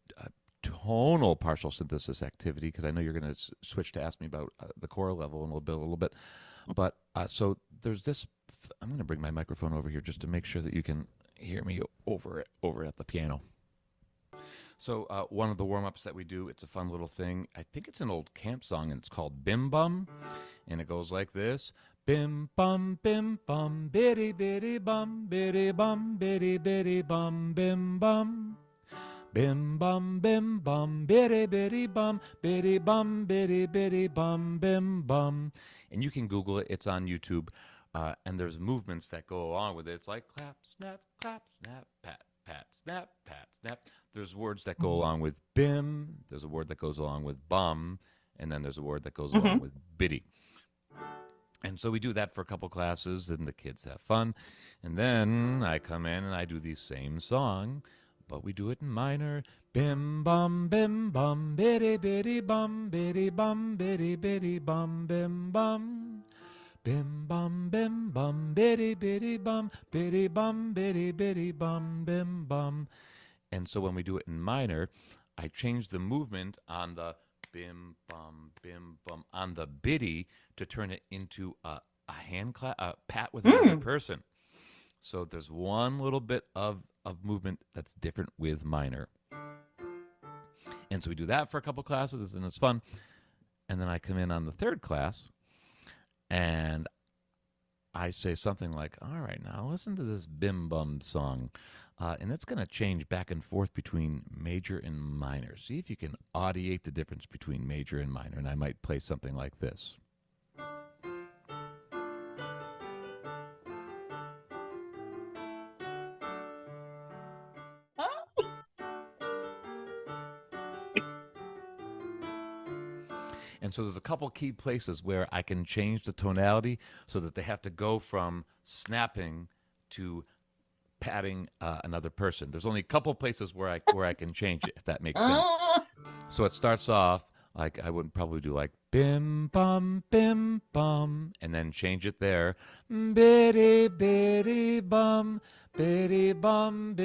tonal partial synthesis activity because I know you're going to switch to ask me about the choral level in a little bit. But so there's this. I'm going to bring my microphone over here just to make sure that you can hear me over at the piano. So one of the warm-ups that we do, it's a fun little thing. I think it's an old camp song, and it's called Bim Bum, and it goes like this: bim bum, bitty bitty bum, bitty bum, bitty bitty bum, bim bum. Bim bum, bitty bitty bum, bitty bum, bitty bitty bum, bim bum. And you can Google it, it's on YouTube. And there's movements that go along with it. It's like clap, snap, pat, pat, snap, pat, snap. There's words that go along with bim, there's a word that goes along with bum, and then there's a word that goes along Mm-hmm. with bitty. And so we do that for a couple classes, and the kids have fun. And then I come in and I do the same song, but we do it in minor. Bim bum, bitty bitty bum, bitty bum, bitty bitty bum, bim bum. Bim bum, bitty bitty bum, bitty bum, bitty bitty bum, bim bum. And so when we do it in minor, I change the movement on the bim bum on the bitty to turn it into a hand clap, a pat with another Mm. person. So there's one little bit of movement that's different with minor. And so we do that for a couple classes, and it's fun. And then I come in on the third class, and I say something like, "All right, now listen to this bim bum song." And it's going to change back and forth between major and minor. See if you can audiate the difference between major and minor. And I might play something like this. And so there's a couple key places where I can change the tonality so that they have to go from snapping to patting another person. There's only a couple places where I can change it, if that makes sense. Ah. So it starts off like I would probably do like bim bum, and then change it there, bitty bitty bum, bim bum,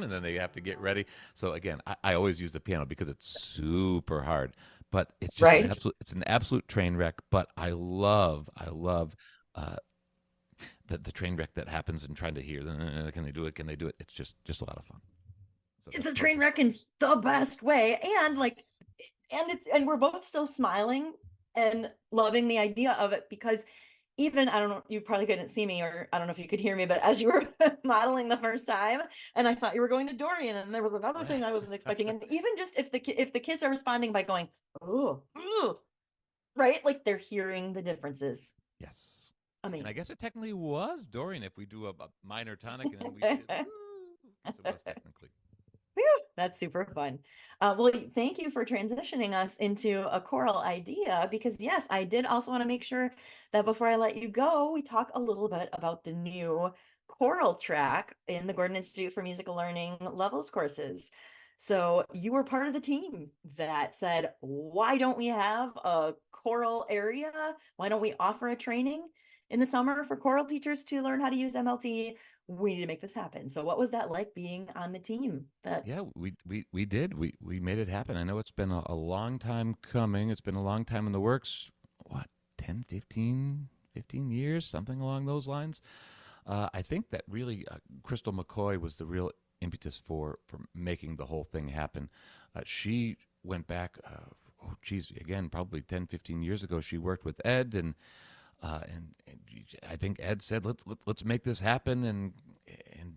and then they have to get ready. So again, I always use the piano because it's super hard, but it's just Right. it's an absolute train wreck. But I love. Uh, the train wreck that happens and trying to hear, can they do it? Can they do it? It's just a lot of fun. So It's a those train are wreck in the best way. And like, yes. and we're both still smiling and loving the idea of it because even I don't know, you probably couldn't see me or I don't know if you could hear me, but as you were modeling the first time, and I thought you were going to Dorian, and there was another thing I wasn't expecting. And even just if the kids are responding by going, oh, ooh, right, like they're hearing the differences. Yes. And I Amazing. guess it technically was Dorian if we do a minor tonic, and then we should, yes, it was technically. Whew, that's super fun. Well, thank you for transitioning us into a choral idea because, yes, I did also want to make sure that before I let you go, we talk a little bit about the new choral track in the Gordon Institute for Musical Learning levels courses. So you were part of the team that said, why don't we have a choral area? Why don't we offer a training in the summer for choral teachers to learn how to use MLT? We need to make this happen. So what was that like being on the team that Yeah, we did. We made it happen. I know it's been a long time coming. It's been a long time in the works. What, 10, 15 years, something along those lines. I think that really Crystal McCoy was the real impetus for making the whole thing happen. She went back, oh, geez, again, probably 10, 15 years ago. She worked with Ed, and And I think Ed said, let's make this happen. And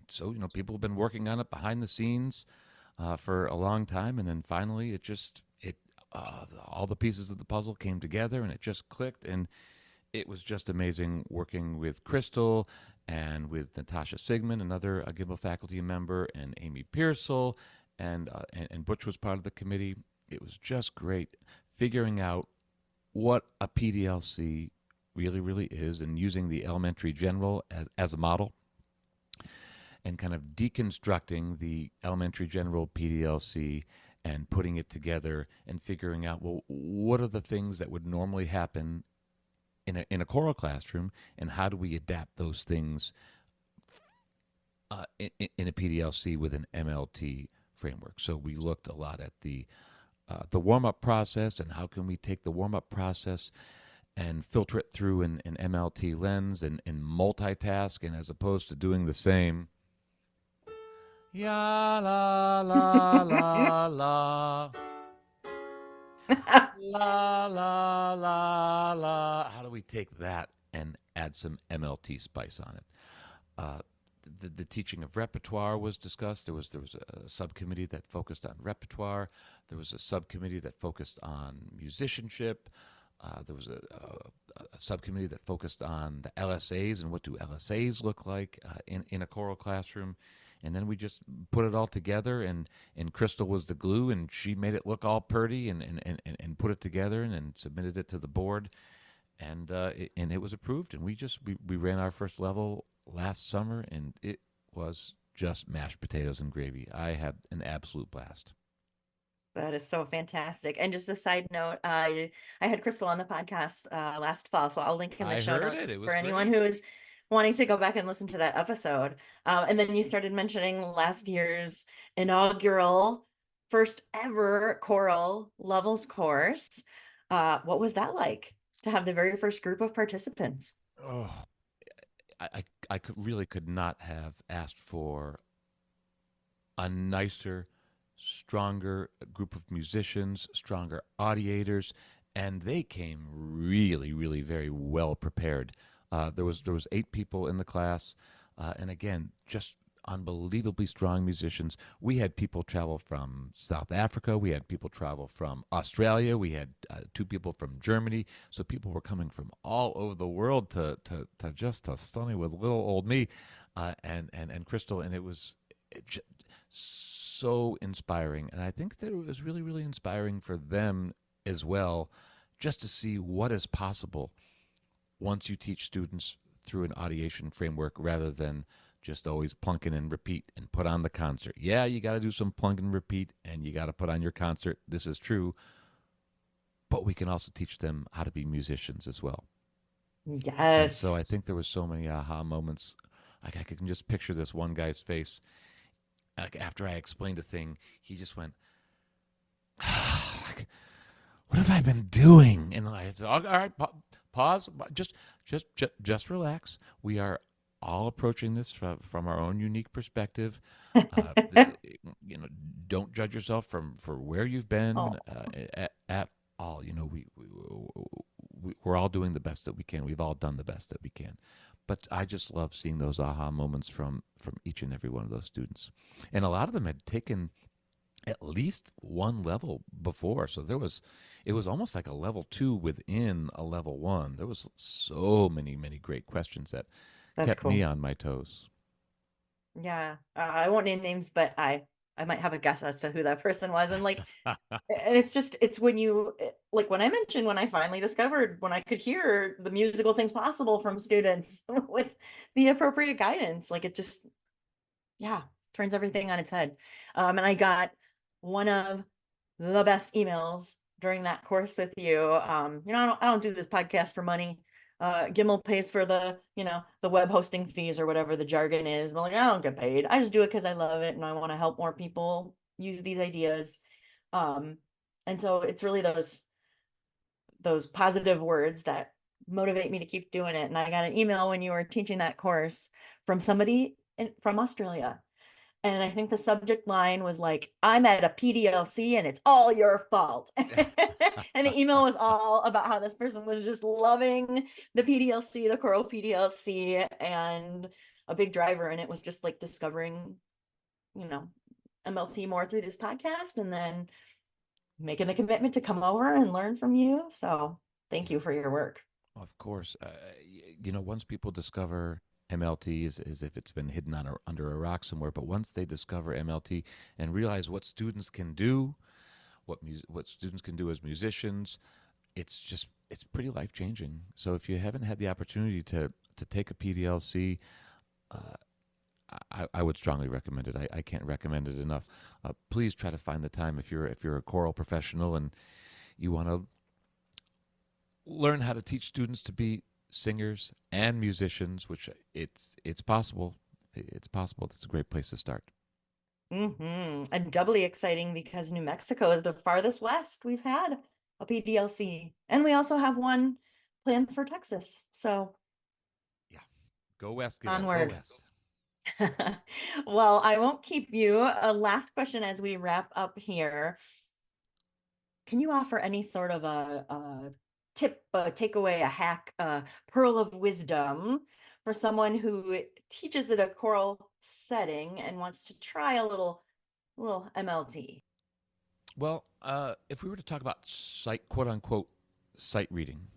so, people have been working on it behind the scenes for a long time. And then finally, all the pieces of the puzzle came together and it just clicked. And it was just amazing working with Crystal and with Natasha Sigmund, another GIML faculty member, and Amy Pearsall, and Butch was part of the committee. It was just great figuring out what a PDLC really, really is, and using the elementary general as a model, and kind of deconstructing the elementary general PDLC and putting it together and figuring out, well, what are the things that would normally happen in a choral classroom, and how do we adapt those things in a PDLC with an MLT framework? So we looked a lot at the warm up process, and how can we take the warm up process and filter it through an MLT lens, and multitask, and as opposed to doing the same ya la la la la la la la la. How do we take that and add some MLT spice on it? Uh, the teaching of repertoire was discussed. There was a subcommittee that focused on repertoire. There was a subcommittee that focused on musicianship. There was a subcommittee that focused on the LSAs and what do LSAs look like in a choral classroom. And then we just put it all together, and Crystal was the glue, and she made it look all pretty, and put it together, and submitted it to the board, and it was approved. And we ran our first level last summer, and it was just mashed potatoes and gravy. I had an absolute blast. That is so fantastic. And just a side note, I had Crystal on the podcast last fall, so I'll link in the I show heard it. It notes for was anyone who great. is wanting to go back and listen to that episode. And then you started mentioning last year's inaugural first ever choral levels course. What was that like to have the very first group of participants? Oh, I really could not have asked for a nicer, stronger group of musicians, stronger audiators, and they came really, really very well prepared. There was 8 people in the class, and again, just unbelievably strong musicians. We had people travel from South Africa. We had people travel from Australia. We had 2 people from Germany. So people were coming from all over the world to study with little old me, and Crystal, and it was so inspiring. And I think that it was really, really inspiring for them as well, just to see what is possible once you teach students through an audiation framework rather than just always plunk in and repeat and put on the concert. Yeah, you got to do some plunk and repeat, and you got to put on your concert. This is true. But we can also teach them how to be musicians as well. And so I Yes. think there was so many aha moments. Like I can just picture this one guy's face. Like after I explained a thing, he just went, like, "What have I been doing?" And I said, "All right, pause. Just relax. We are all approaching this from our own unique perspective. The, don't judge yourself for where you've been Oh, at all. We're all doing the best that we can. We've all done the best that we can. But I just love seeing those aha moments from each and every one of those students, and a lot of them had taken at least one level before. So it was almost like a level 2 within a level 1. There was so many, many great questions that that's kept me cool. on my toes. Yeah. I won't name names, but I might have a guess as to who that person was. And like, and it's when like when I mentioned when I finally discovered when I could hear the musical things possible from students with the appropriate guidance, like it just, yeah, turns everything on its head. And I got one of the best emails during that course with you. I don't do this podcast for money. GIML pays for the web hosting fees or whatever the jargon is. But like, I don't get paid. I just do it because I love it and I want to help more people use these ideas. Um, and so it's really those positive words that motivate me to keep doing it. And I got an email when you were teaching that course from somebody from Australia, And I think the subject line was like, I'm at a PDLC and it's all your fault. And the email was all about how this person was just loving the PDLC, the choral PDLC, and a big driver. And it was just like discovering, you know, MLT more through this podcast and then making the commitment to come over and learn from you. So thank you for your work. Of course, once people discover MLT is as if it's been hidden under a rock somewhere. But once they discover MLT and realize what students can do, what students can do as musicians, it's pretty life changing. So if you haven't had the opportunity to take a PDLC, I would strongly recommend it. I can't recommend it enough. Please try to find the time if you're a choral professional and you want to learn how to teach students to be singers and musicians, which it's possible. It's possible. That's a great place to start. And doubly exciting because New Mexico is the farthest west we've had a PDLC. And we also have one planned for Texas. So Yeah. Go west, kiddos. onward. Go west. Well, I won't keep you. A last question as we wrap up here. Can you offer any sort of a tip, a takeaway, a hack, a pearl of wisdom for someone who teaches at a choral setting and wants to try a little MLT? Well, if we were to talk about sight, quote unquote, sight reading,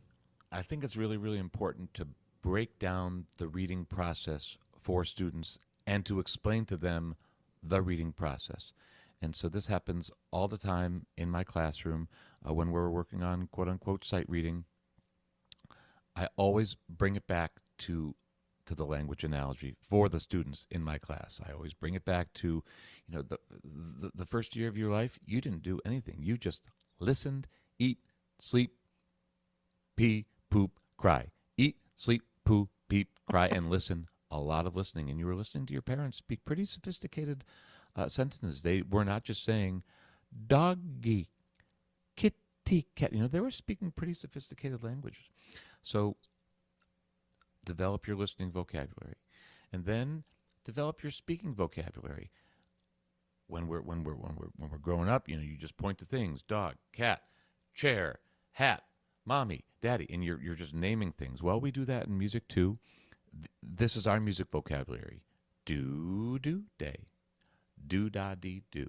I think it's really, really important to break down the reading process for students and to explain to them the reading process. And so this happens all the time in my classroom when we're working on quote unquote sight reading. I always bring it back to the language analogy for the students in my class. I always bring it back to, the first year of your life, you didn't do anything. You just listened, eat, sleep, pee, poop, cry. Eat, sleep, poo, peep, cry, and listen. A lot of listening. And you were listening to your parents speak pretty sophisticated sentences. They were not just saying doggy, kitty, cat. They were speaking pretty sophisticated language. So develop your listening vocabulary, and then develop your speaking vocabulary. When we're growing up, you just point to things: dog, cat, chair, hat, mommy, daddy, and you're just naming things. Well, we do that in music too. This is our music vocabulary: do do day, do da dee do,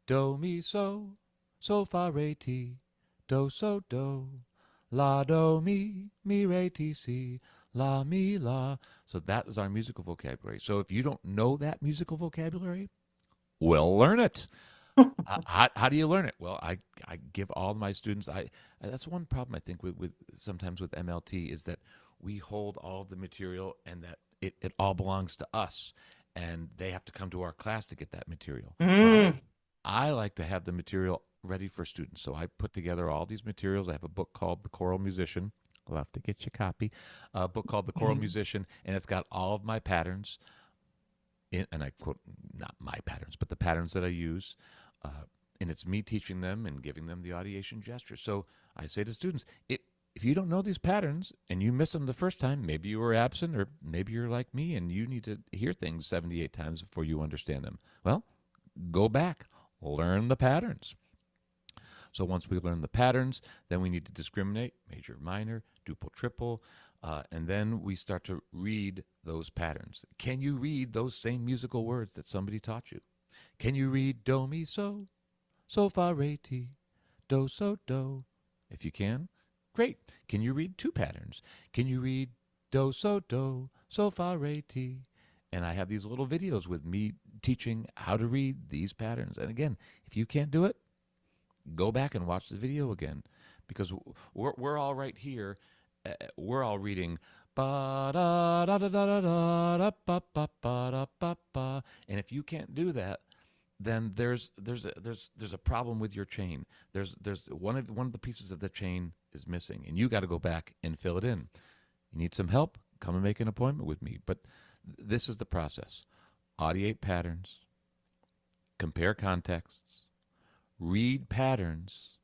do mi so fa re ti, do so do, la do mi re ti si, la mi la. So that is our musical vocabulary. So if you don't know that musical vocabulary, well, learn it. How do you learn it? Well, I give all my students. That's one problem I think with sometimes with MLT is that we hold all of the material and that it all belongs to us, and they have to come to our class to get that material. Well, I like to have the material ready for students. So I put together all these materials. I have a book called The Choral Musician. I'll have to get you a copy. A book called The Choral Musician, and it's got all of my patterns. And I quote, not my patterns, but the patterns that I use. And it's me teaching them and giving them the audiation gesture. So I say to students, if you don't know these patterns and you miss them the first time, maybe you were absent, or maybe you're like me and you need to hear things 78 times before you understand them. Well, go back, learn the patterns. So once we learn the patterns, then we need to discriminate, major, minor, duple, triple, and then we start to read those patterns. Can you read those same musical words that somebody taught you? Can you read do, mi, so fa, re, ti, do, so, do? If you can, great. Can you read two patterns? Can you read do, so fa, re, ti? And I have these little videos with me teaching how to read these patterns. And again, if you can't do it, go back and watch the video again, because we're all right here. We're all reading ba da da da da da da ba ba ba da ba ba, and if you can't do that, then there's a problem with your chain. There's one of the pieces of the chain is missing, and you got to go back and fill it in. You need some help? Come and make an appointment with me. But this is the process: audiate patterns, compare contexts, read patterns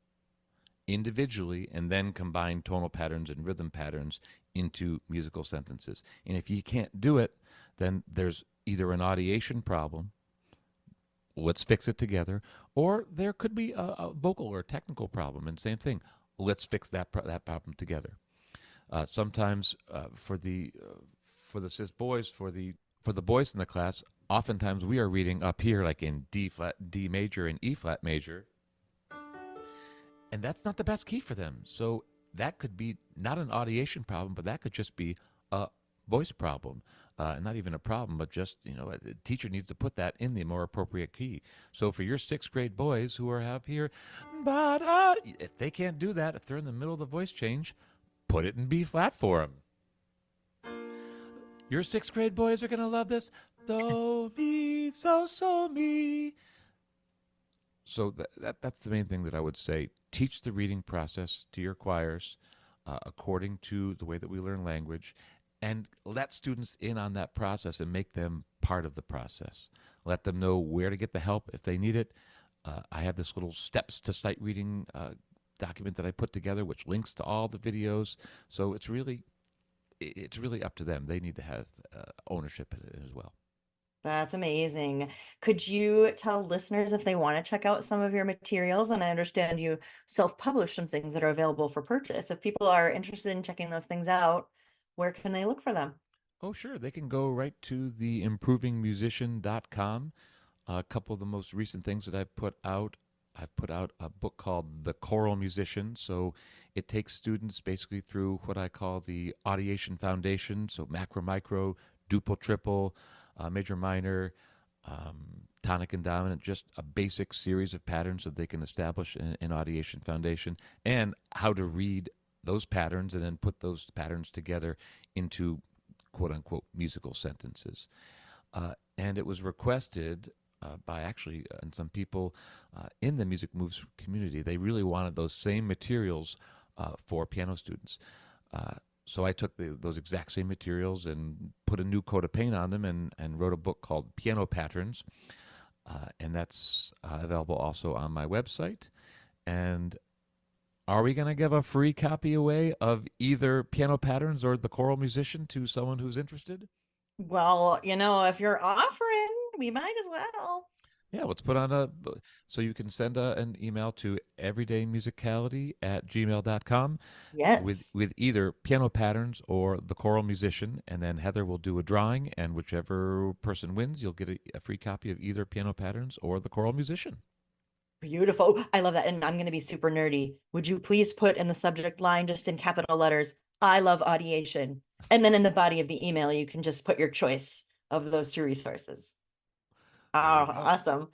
individually, and then combine tonal patterns and rhythm patterns into musical sentences. And if you can't do it, then there's either an audiation problem let's fix it together. Or there could be a vocal or technical problem, and same thing, let's fix that problem together. Sometimes for the cis boys, for the boys in the class, oftentimes we are reading up here like in D flat, D major, and E flat major, and that's not the best key for them. So that could be not an audiation problem, but that could just be a voice problem. Not even a problem, but just, the teacher needs to put that in the more appropriate key. So for your sixth grade boys who are up here, but if they can't do that, if they're in the middle of the voice change, put it in B flat for them. Your sixth grade boys are going to love this. Do, mi, so, mi. So that's the main thing that I would say. Teach the reading process to your choirs according to the way that we learn language, and let students in on that process and make them part of the process. Let them know where to get the help if they need it. I have this little steps to sight reading document that I put together, which links to all the videos. So it's really up to them. They need to have ownership in it as well. That's amazing. Could you tell listeners if they want to check out some of your materials? And I understand you self-publish some things that are available for purchase. If people are interested in checking those things out, where can they look for them? Oh, sure. They can go right to the improvingmusician.com. A couple of the most recent things that I've put out a book called The Choral Musician. So it takes students basically through what I call the audiation foundation. So macro, micro, duple, triple, major, minor, tonic and dominant, just a basic series of patterns that they can establish in audiation foundation, and how to read those patterns and then put those patterns together into quote unquote musical sentences. And it was requested by actually and some people in the Music Moves community. They really wanted those same materials for piano students. So I took those exact same materials and put a new coat of paint on them and wrote a book called Piano Patterns. And that's available also on my website. And are we going to give a free copy away of either Piano Patterns or The Choral Musician to someone who's interested? Well, if you're offering, we might as well. Yeah, let's put on so you can send an email to everydaymusicality@gmail.com Yes. with either Piano Patterns or The Choral Musician, and then Heather will do a drawing, and whichever person wins, you'll get a free copy of either Piano Patterns or The Choral Musician. Beautiful. I love that. And I'm going to be super nerdy. Would you please put in the subject line, just in capital letters, I love audiation. And then in the body of the email, you can just put your choice of those two resources. Oh, There you go. awesome.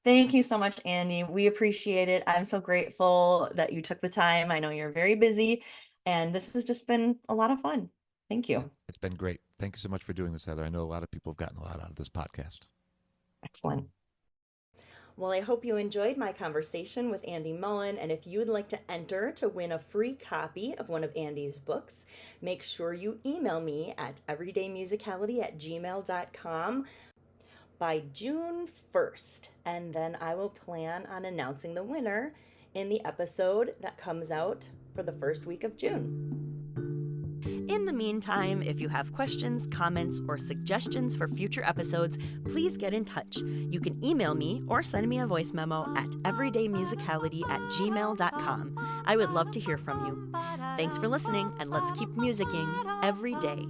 Thank you so much, Andy. We appreciate it. I'm so grateful that you took the time. I know you're very busy, and this has just been a lot of fun. Thank you. It's been great. Thank you so much for doing this, Heather. I know a lot of people have gotten a lot out of this podcast. Excellent. Well, I hope you enjoyed my conversation with Andy Mullen, and if you would like to enter to win a free copy of one of Andy's books, make sure you email me at everydaymusicality@gmail.com by June 1st, and then I will plan on announcing the winner in the episode that comes out for the first week of June. In the meantime, if you have questions, comments, or suggestions for future episodes, please get in touch. You can email me or send me a voice memo at everydaymusicality@gmail.com. I would love to hear from you. Thanks for listening, and let's keep musicking every day.